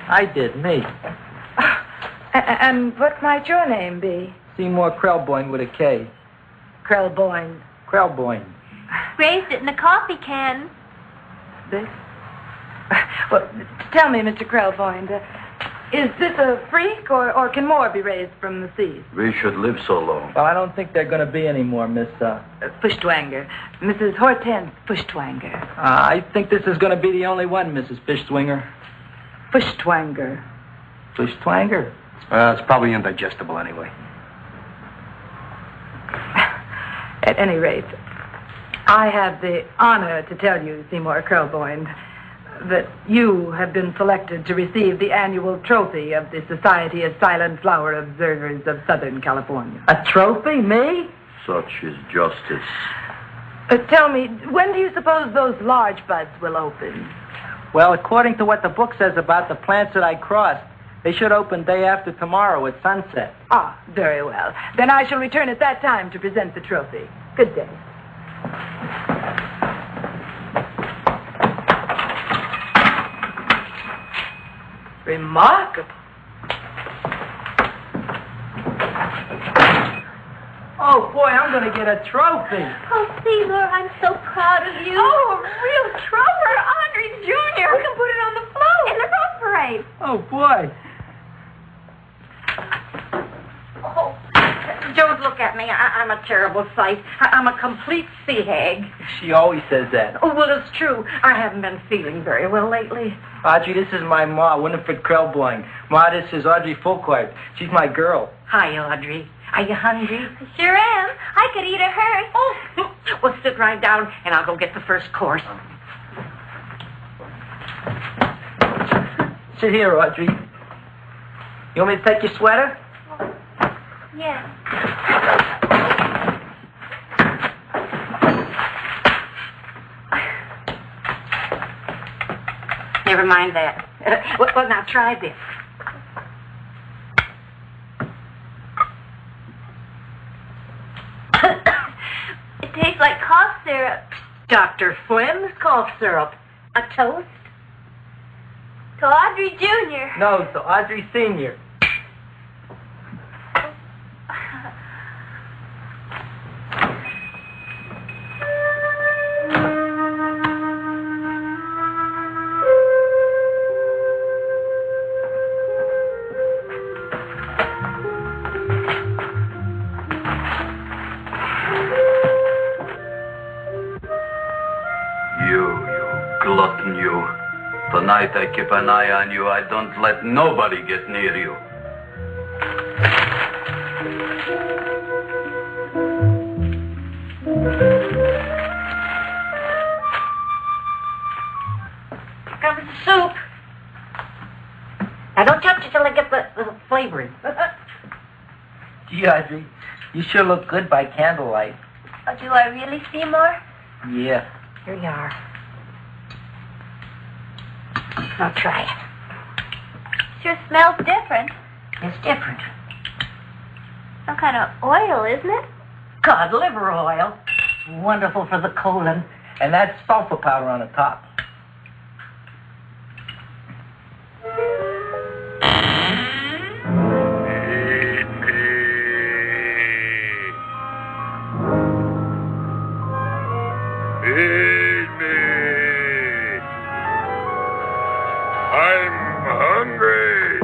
I did, me. And what might your name be? Seymour Krelboyne with a K. Krelboyne. Krelboyne. Raised it in a coffee can. This? Well, tell me, Mr. Krelboyne, is this a freak, or can more be raised from the seas? We should live so long. Well, I don't think they're going to be any more, Miss, Fuschtwanger. Mrs. Hortense Fuschtwanger. I think this is going to be the only one, Mrs. Fuschtwanger. Fuschtwanger. Fuschtwanger? It's probably indigestible anyway. At any rate, I have the honor to tell you, Seymour Krelboyne, that you have been selected to receive the annual trophy of the Society of Silent Flower Observers of Southern California. A trophy? Me? Such is justice. Tell me, when do you suppose those large buds will open? Well, according to what the book says about the plants that I crossed, they should open day after tomorrow at sunset. Ah, very well. Then I shall return at that time to present the trophy. Good day. Remarkable. Oh, boy, I'm going to get a trophy. Oh, Seymour, I'm so proud of you. Oh, a real trophy, Andre Jr. We can put it on the float in the Rose Parade. Oh, boy. Oh, don't look at me. I'm a terrible sight. I'm a complete sea hag. She always says that. Oh, well, it's true. I haven't been feeling very well lately. Audrey, this is my ma, Winifred Krelboyne. Ma, this is Audrey Fulcourt. She's my girl. Hi, Audrey. Are you hungry? I sure am. I could eat a hearse. Oh, well, sit right down, and I'll go get the first course. Sit here, Audrey. You want me to take your sweater? Yeah. Never mind that. Well, now try this. It tastes like cough syrup. Dr. Flynn's cough syrup. A toast? To Audrey Jr. No, to Audrey Sr. Glutton, you. Tonight I keep an eye on you. I don't let nobody get near you. Here comes the soup. Now, don't touch it till I get the flavoring. Gee, Audrey, you sure look good by candlelight. Oh, do I really, Seymour? Yeah. Here you are. Now try it. Sure smells different. It's different. Some kind of oil, isn't it? Cod liver oil. Wonderful for the colon. And that's sulfur powder on the top. Feed me. I'm hungry.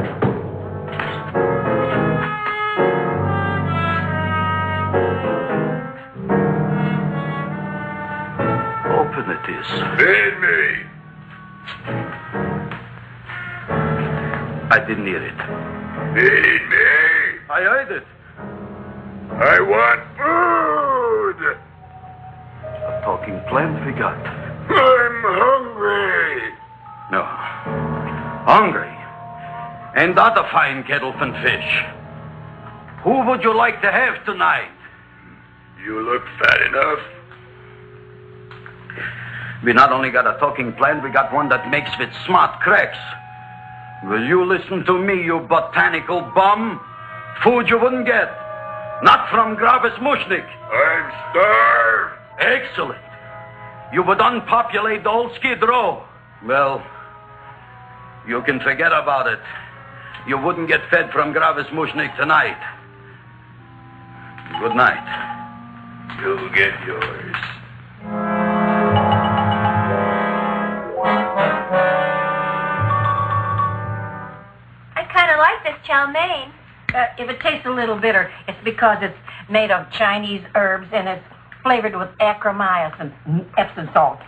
Open it is. Feed me. I didn't hear it. Feed me. I heard it. I want food. A talking plant we got. I'm hungry. No. Hungry. And other fine kettlefen fish. Who would you like to have tonight? You look fat enough. We not only got a talking plant, we got one that makes with smart cracks. Will you listen to me, you botanical bum? Food you wouldn't get. Not from Gravis Mushnik. I'm starved. Excellent. You would unpopulate the old Skid Row. Well, you can forget about it. You wouldn't get fed from Gravis Mushnik tonight. Good night. You'll get yours. I kind of like this chow mein. If it tastes a little bitter, it's because it's made of Chinese herbs and it's flavored with acromycin and Epsom salt.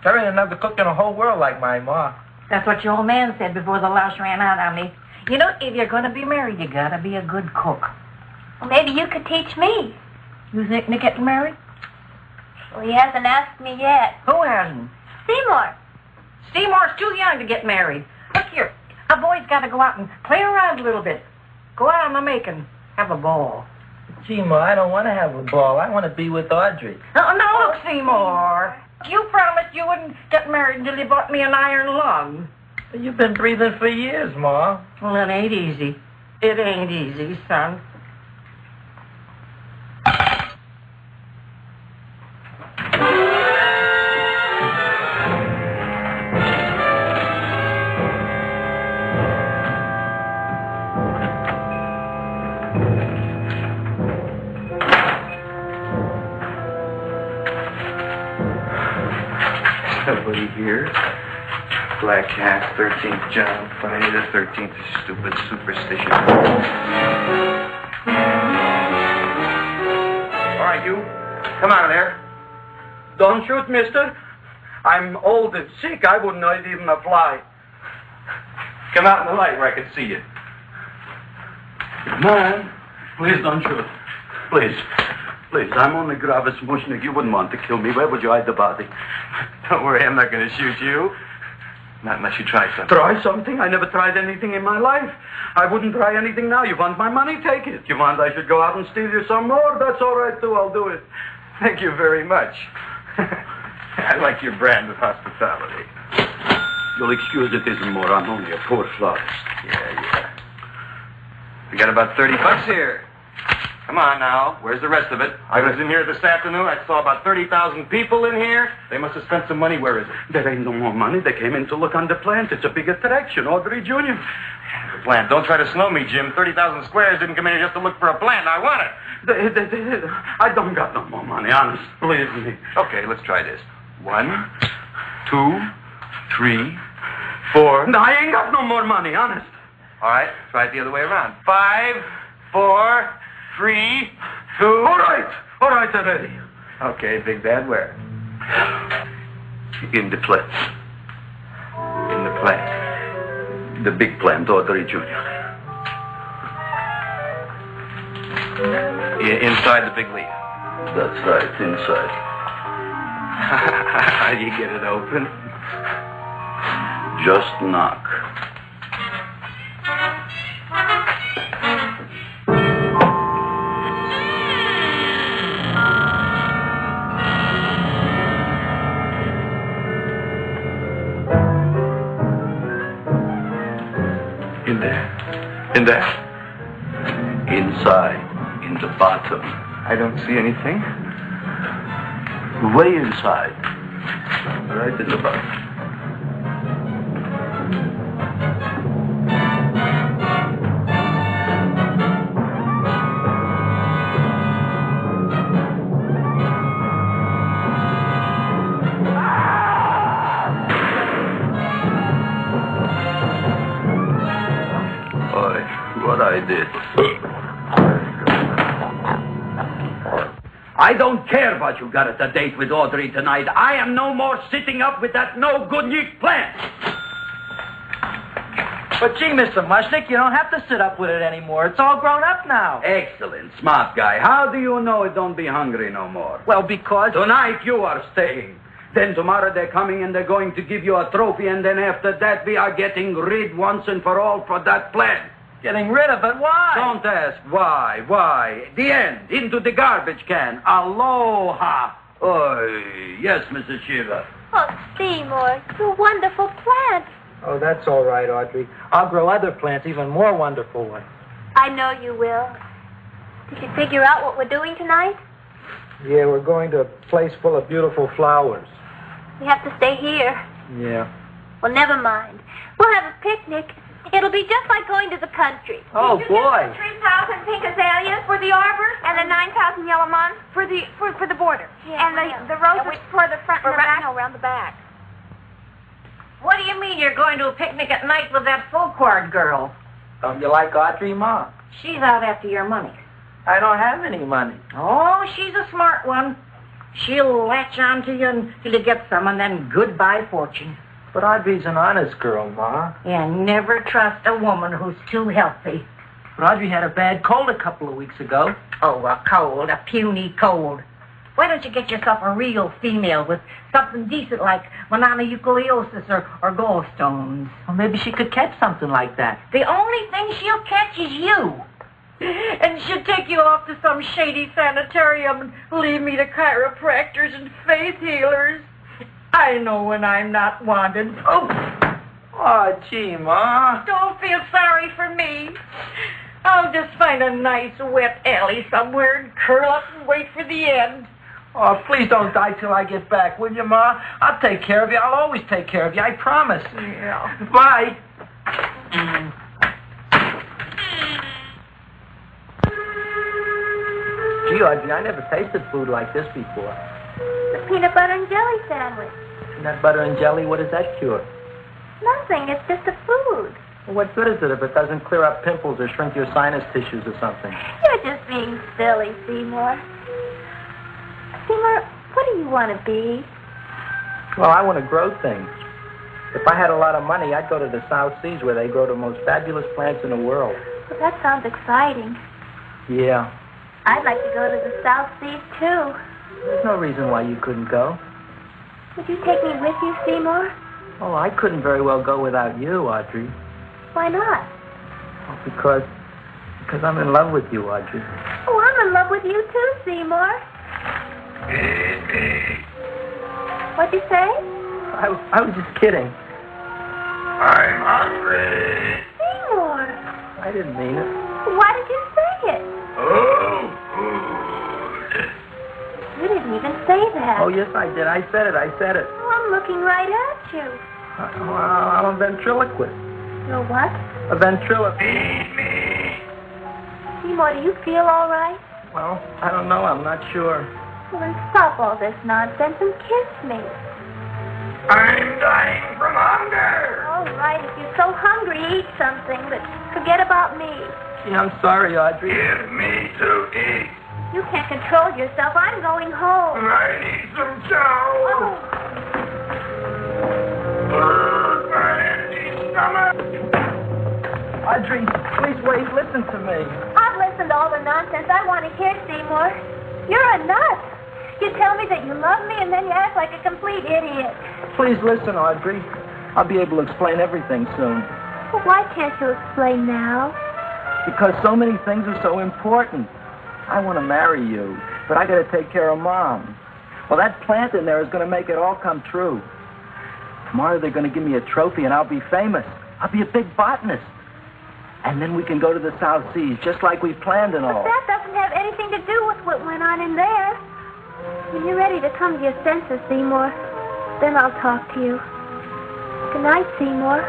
There ain't another cook in the whole world like my ma. That's what your old man said before the louse ran out on me. You know, if you're going to be married, you got to be a good cook. Well, maybe you could teach me. You think Nick getting married? Well, he hasn't asked me yet. Who hasn't? Seymour. Seymour's too young to get married. Look here, a boy's got to go out and play around a little bit. Go out on the making. Have a ball. Gee, Ma, I don't want to have a ball. I want to be with Audrey. No, look, Seymour. You promised you wouldn't get married until you bought me an iron lung. You've been breathing for years, Ma. Well, it ain't easy. It ain't easy, son. Somebody here. Black Cat, 13th John, funny, the 13th is stupid superstition. All right, you. Come out of there. Don't shoot, mister. I'm old and sick. I wouldn't hurt even a fly. Come out in the light where I can see you. Man, please don't shoot. Please. Please, I'm only Gravis Mushnik. You wouldn't want to kill me. Where would you hide the body? Don't worry, I'm not going to shoot you. Not unless you try something. Try something? I never tried anything in my life. I wouldn't try anything now. You want my money? Take it. You want I should go out and steal you some more? That's all right, too. I'll do it. Thank you very much. I like your brand of hospitality. You'll excuse it isn't more. I'm only a poor florist. Yeah. We got about $30 here. Come on now. Where's the rest of it? I was in here this afternoon. I saw about 30,000 people in here. They must have spent some money. Where is it? There ain't no more money. They came in to look on the plant. It's a big attraction. Audrey Jr. The plant. Don't try to snow me, Jim. 30,000 squares didn't come in here just to look for a plant. I want it. I don't got no more money, honest. Believe me. Okay, let's try this. 1, 2, 3, 4. No, I ain't got no more money, honest. All right, try it the other way around. 5, 4, 3, 2. All right, already. Okay, Big Bad, where? In the plant. In the plant. The big plant, Audrey Jr. Inside the big leaf. That's right, inside. How do you get it open? Just knock. In there. In there? Inside. the bottom. I don't see anything. Way inside. Right in the bottom. What I did. I don't care what you got at the date with Audrey tonight. I am no more sitting up with that no-good Nick plant. But gee, Mr. Mushnick, you don't have to sit up with it anymore. It's all grown up now. Excellent, smart guy. How do you know it don't be hungry no more? Well, because... Tonight you are staying. Then tomorrow they're coming and they're going to give you a trophy, and then after that we are getting rid once and for all for that plant. Getting rid of it? Why? Don't ask why. Why? The end. Into the garbage can. Aloha. Oy. Yes, Mrs. Shiva. Oh, Seymour, you wonderful plant. Oh, that's all right, Audrey. I'll grow other plants, even more wonderful ones. I know you will. Did you figure out what we're doing tonight? Yeah, we're going to a place full of beautiful flowers. We have to stay here. Yeah. Well, never mind. We'll have a picnic. It'll be just like going to the country. Oh, boy. 3,000 pink azaleas for the arbor, and the 9,000 yellow mums for the border. Yeah, and the roses for the front and the back. No, around the back. What do you mean you're going to a picnic at night with that full-quart girl? Don't you like Audrey, Ma? She's out after your money. I don't have any money. Oh, she's a smart one. She'll latch on to you until you get some, and then goodbye fortune. But Audrey's an honest girl, Ma. And never trust a woman who's too healthy. But Audrey had a bad cold a couple of weeks ago. Oh, a cold, a puny cold. Why don't you get yourself a real female with something decent like mononucleosis or gallstones? Well, maybe she could catch something like that. The only thing she'll catch is you. And she'll take you off to some shady sanitarium and leave me to chiropractors and faith healers. I know when I'm not wanted. Oh, gee, Ma. Don't feel sorry for me. I'll just find a nice wet alley somewhere and curl up and wait for the end. Oh, please don't die till I get back, will you, Ma? I'll take care of you. I'll always take care of you. I promise. Yeah. Bye. Gee, Audrey, I never tasted food like this before. The peanut butter and jelly sandwich. Peanut butter and jelly, what does that cure? Nothing. It's just a food. Well, what good is it if it doesn't clear up pimples or shrink your sinus tissues or something? You're just being silly, Seymour. Seymour, what do you want to be? Well, I want to grow things. If I had a lot of money, I'd go to the South Seas where they grow the most fabulous plants in the world. Well, that sounds exciting. Yeah. I'd like to go to the South Seas, too. There's no reason why you couldn't go. Would you take me with you, Seymour? Oh, I couldn't very well go without you, Audrey. Why not? Well, because I'm in love with you, Audrey. Oh, I'm in love with you, too, Seymour. What'd you say? I was just kidding. I'm hungry. Seymour. I didn't mean it. Why did you say it? Oh, food. You didn't even say that. Oh, yes, I did. I said it. Oh, I'm looking right at you. I'm a ventriloquist. You're what? A ventriloquist. Feed me. Seymour, do you feel all right? Well, I don't know. I'm not sure. Well, then stop all this nonsense and kiss me. I'm dying from hunger. All right, if you're so hungry, eat something, but forget about me. Gee, I'm sorry, Audrey. Give me to eat. You can't control yourself. I'm going home. I need some chow. Oh. My empty stomach. Audrey, please wait. Listen to me. I've listened to all the nonsense I want to hear, Seymour. You're a nut. You tell me that you love me, and then you act like a complete idiot. Please listen, Audrey. I'll be able to explain everything soon. Well, why can't you explain now? Because so many things are so important. I want to marry you, but I got to take care of Mom. Well, that plant in there is going to make it all come true. Tomorrow they're going to give me a trophy, and I'll be famous. I'll be a big botanist. And then we can go to the South Seas, just like we planned and all. But that doesn't have anything to do with what went on in there. When you're ready to come to your senses, Seymour, then I'll talk to you. Good night, Seymour.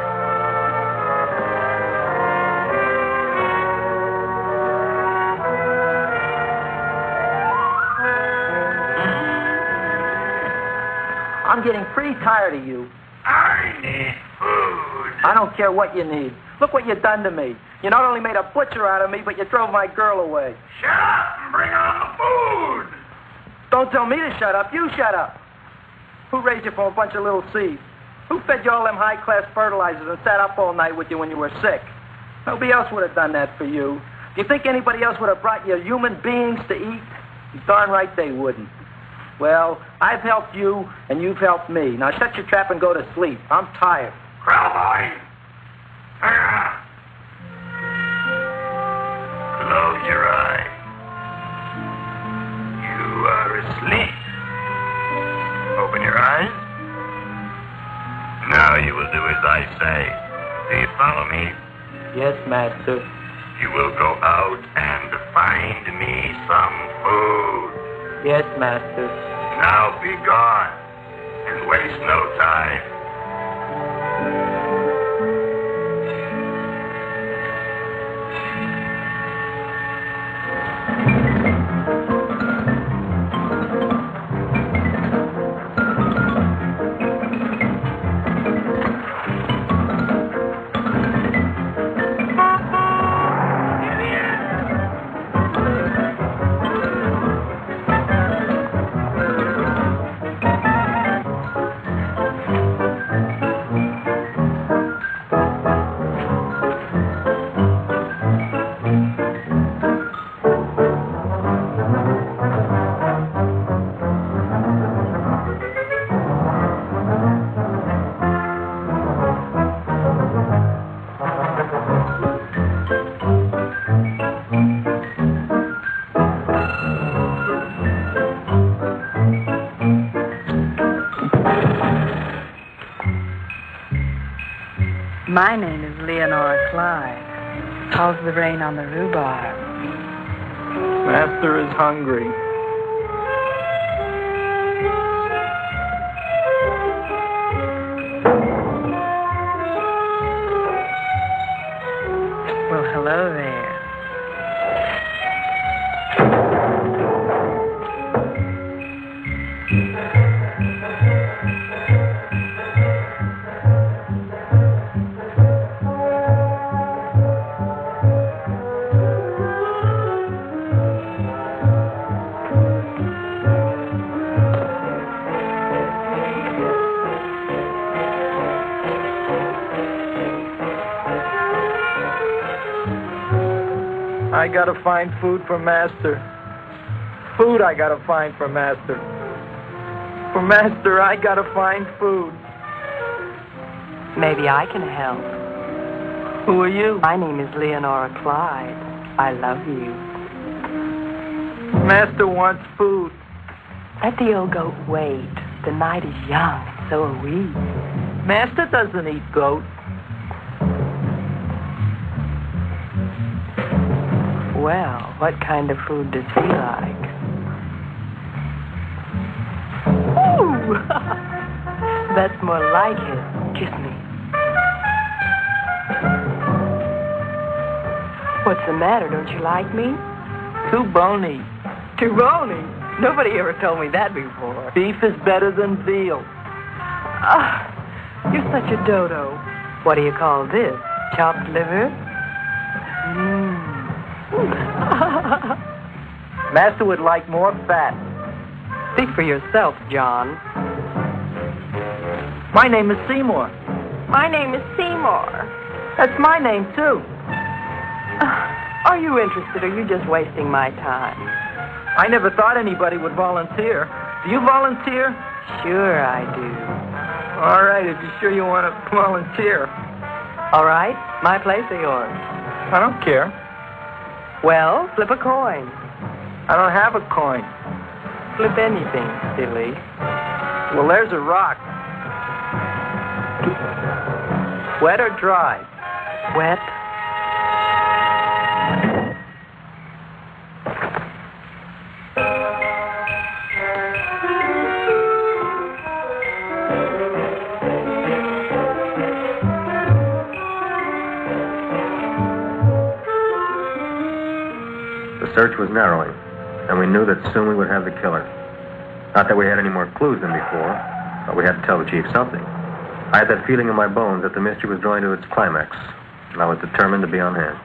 I'm getting pretty tired of you. I need food. I don't care what you need. Look what you've done to me. You not only made a butcher out of me, but you drove my girl away. Shut up and bring on the food. Don't tell me to shut up. You shut up. Who raised you from a bunch of little seeds? Who fed you all them high-class fertilizers and sat up all night with you when you were sick? Nobody else would have done that for you. Do you think anybody else would have brought you human beings to eat? You're darn right they wouldn't. Well, I've helped you, and you've helped me. Now shut your trap and go to sleep. I'm tired. Crowboy. Close your eyes. You are asleep. Open your eyes. Now you will do as I say. Do you follow me? Yes, master. You will go out and find me some food. Yes, master. Now be gone and waste no time. My name is Leonora Clyde. How's the rain on the rhubarb? Master is hungry. Well, hello there. I gotta find food for Master. Food I gotta find for Master. For Master, I gotta find food. Maybe I can help. Who are you? My name is Leonora Clyde. I love you. Master wants food. Let the old goat wait. The night is young, and so are we. Master doesn't eat goat. Well, what kind of food does he like? Ooh! That's more like it. Kiss me. What's the matter? Don't you like me? Too bony. Too bony? Nobody ever told me that before. Beef is better than veal. Ah, you're such a dodo. What do you call this? Chopped liver? Master would like more fat. Speak for yourself, John. My name is Seymour. My name is Seymour. That's my name, too. Are you interested, or are you just wasting my time? I never thought anybody would volunteer. Do you volunteer? Sure I do. All right, if you're sure you want to volunteer. All right, my place or yours? I don't care. Well, flip a coin. I don't have a coin. Flip anything, silly. Well, there's a rock. Wet or dry? Wet. search was narrowing, and we knew that soon we would have the killer. Not that we had any more clues than before, but we had to tell the chief something. I had that feeling in my bones that the mystery was drawing to its climax, and I was determined to be on hand.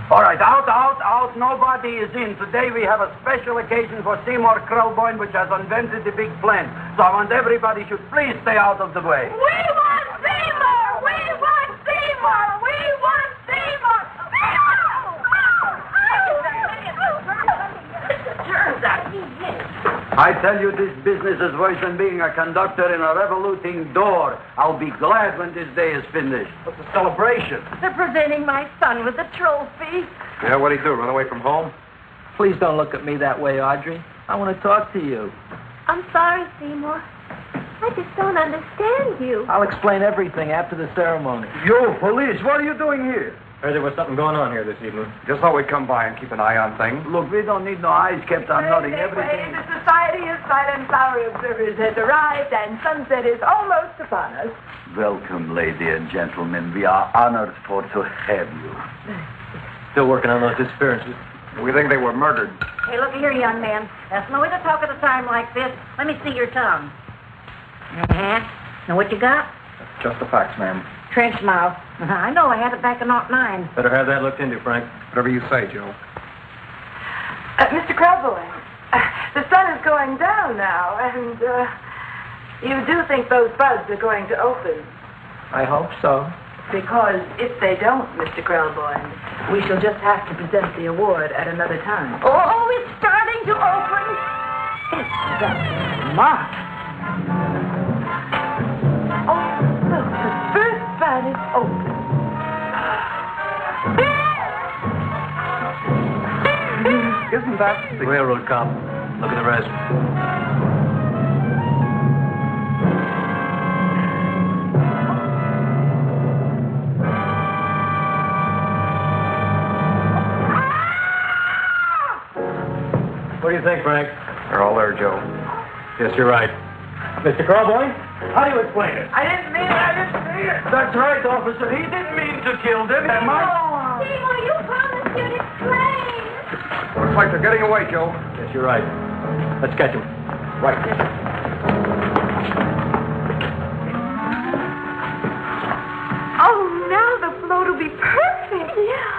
All right, out. Nobody is in. Today we have a special occasion for Seymour Krelboyne, which has invented the big plan. So I want everybody should please stay out of the way. We want Seymour! We want Seymour! We want Seymour! I tell you, this business is worse than being a conductor in a revoluting door. I'll be glad when this day is finished. What's the celebration? They're presenting my son with a trophy. Yeah, what'd he do, run away from home? Please don't look at me that way, Audrey. I want to talk to you. I'm sorry, Seymour. I just don't understand you. I'll explain everything after the ceremony. You, police, what are you doing here? Heard there was something going on here this evening. Just thought we'd come by and keep an eye on things. Look, we don't need no eyes kept on nothing. Everything. The Society of Silent Flower Observers has arrived, and sunset is almost upon us. Welcome, lady and gentlemen. We are honored for to have you. Still working on those disappearances. We think they were murdered. Hey, look here, young man. That's no way to talk at a time like this. Let me see your tongue. Now, what you got? Just the facts, ma'am. Trench mouth. I know. I had it back in '09. Better have that looked into, Frank. Whatever you say, Joe. Mr. Krelboyne, the sun is going down now, and you do think those buds are going to open? I hope so. Because if they don't, Mr. Krelboyne, we shall just have to present the award at another time. Oh, it's starting to open. That's mark. Oh, look, the first bud is open. Isn't that the Railroad cop. Look at the rest. What do you think, Frank? They're all there, Joe. Yes, you're right. Mr. Krelboyne, how do you explain it? I didn't mean it. That's right, officer. He didn't mean to kill them. Seymour, you promised you'd explain. Looks like they're getting away, Joe. Yes, you're right. Let's catch him. Right. Oh, now the float will be perfect. Yeah.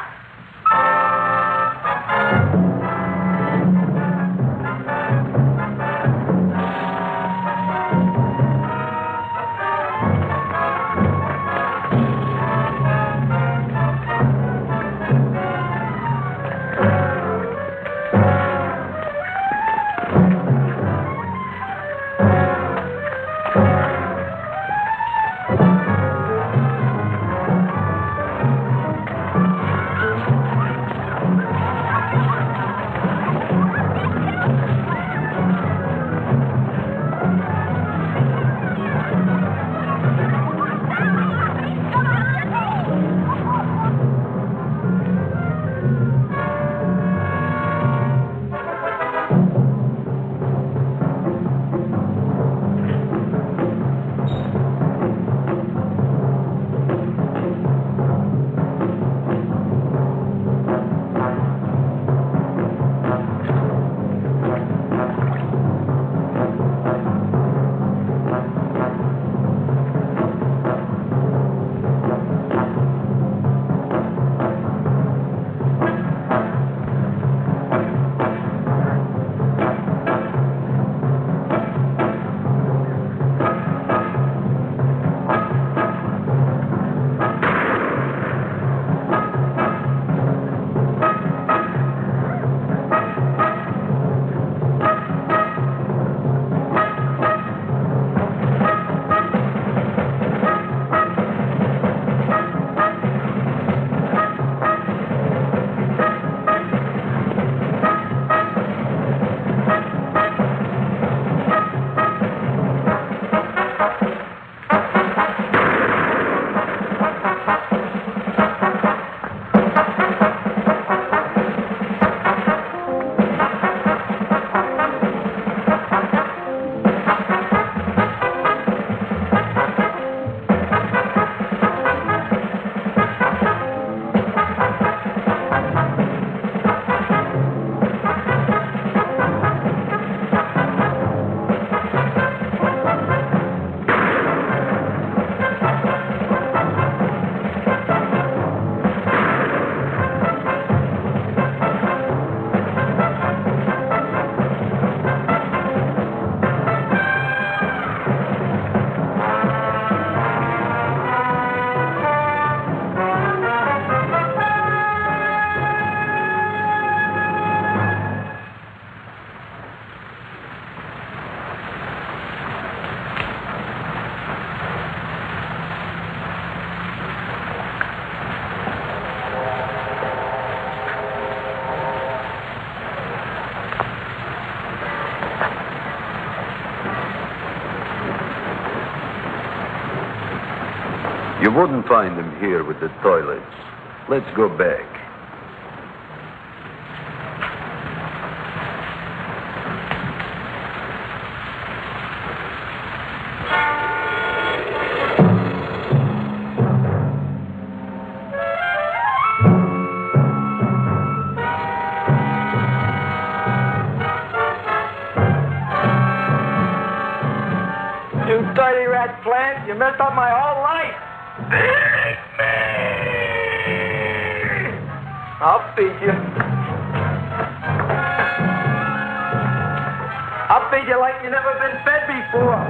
You wouldn't find him here with the toilets. Let's go back. You dirty rat plant, you messed up my whole life. I'll feed you. I'll feed you like you've never been fed before.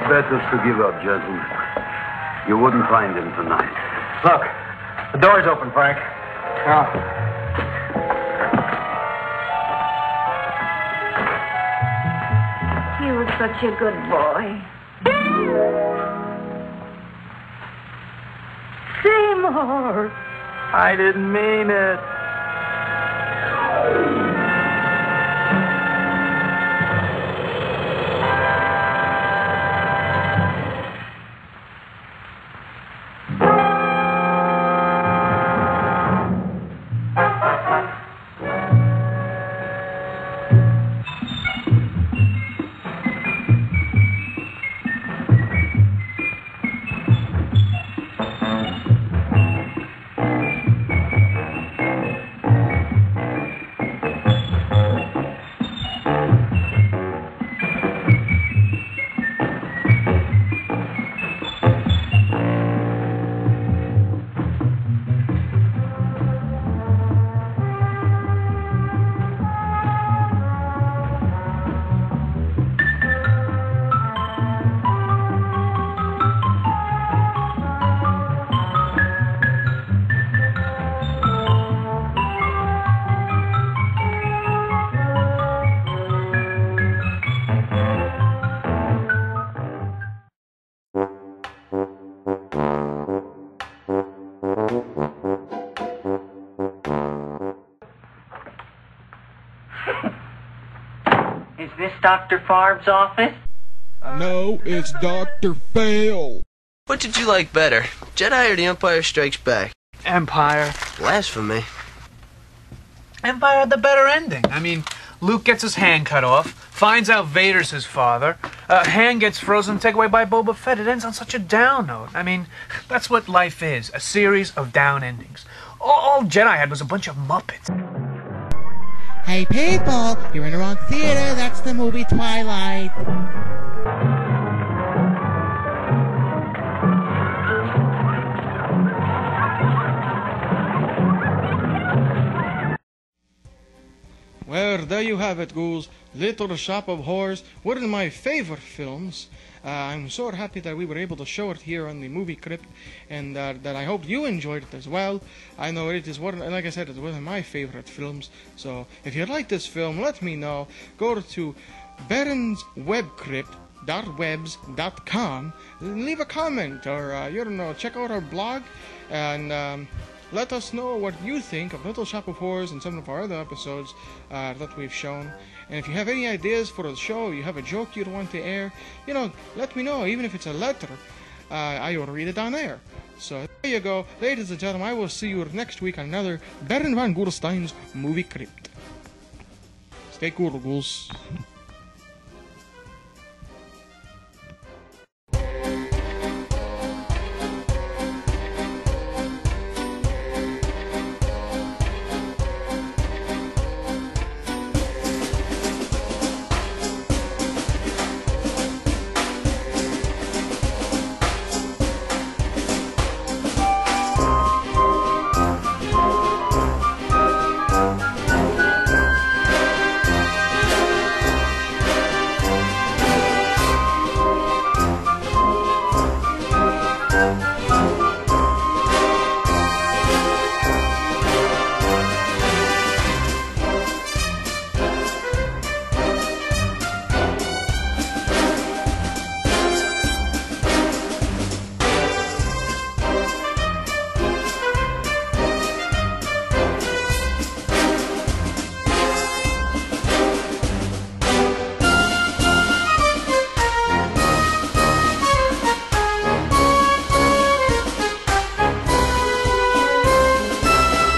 Better to give up, gentlemen. You wouldn't find him tonight. Look, the door's open, Frank. Oh. He was such a good boy. Seymour! I didn't mean it. Is this Dr. Farb's office? No, it's Dr. Fail. What did you like better, Jedi or The Empire Strikes Back? Empire. Blasphemy. Empire had the better ending. I mean, Luke gets his hand cut off, finds out Vader's his father, hand gets frozen, taken away by Boba Fett. It ends on such a down note. I mean, that's what life is, a series of down endings. All Jedi had was a bunch of Muppets. Hey people, you're in the wrong theater. That's the movie Twilight. Well, there you have it, ghouls. Little Shop of Horrors, one of my favorite films. I'm so happy that we were able to show it here on the movie Crypt, and that I hope you enjoyed it as well. I know it is one, like I said, it's one of my favorite films. So if you like this film, let me know. Go to Baron's Web Crypt. .webs.com. Leave a comment, or you don't know, check out our blog, and let us know what you think of Little Shop of Horrors and some of our other episodes that we've shown. And if you have any ideas for the show, you have a joke you'd want to air, you know, let me know. Even if it's a letter, I will read it on air. So there you go, ladies and gentlemen. I will see you next week on another Baron von Ghoulstein's movie Crypt. Stay cool, ghouls.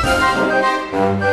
Bye.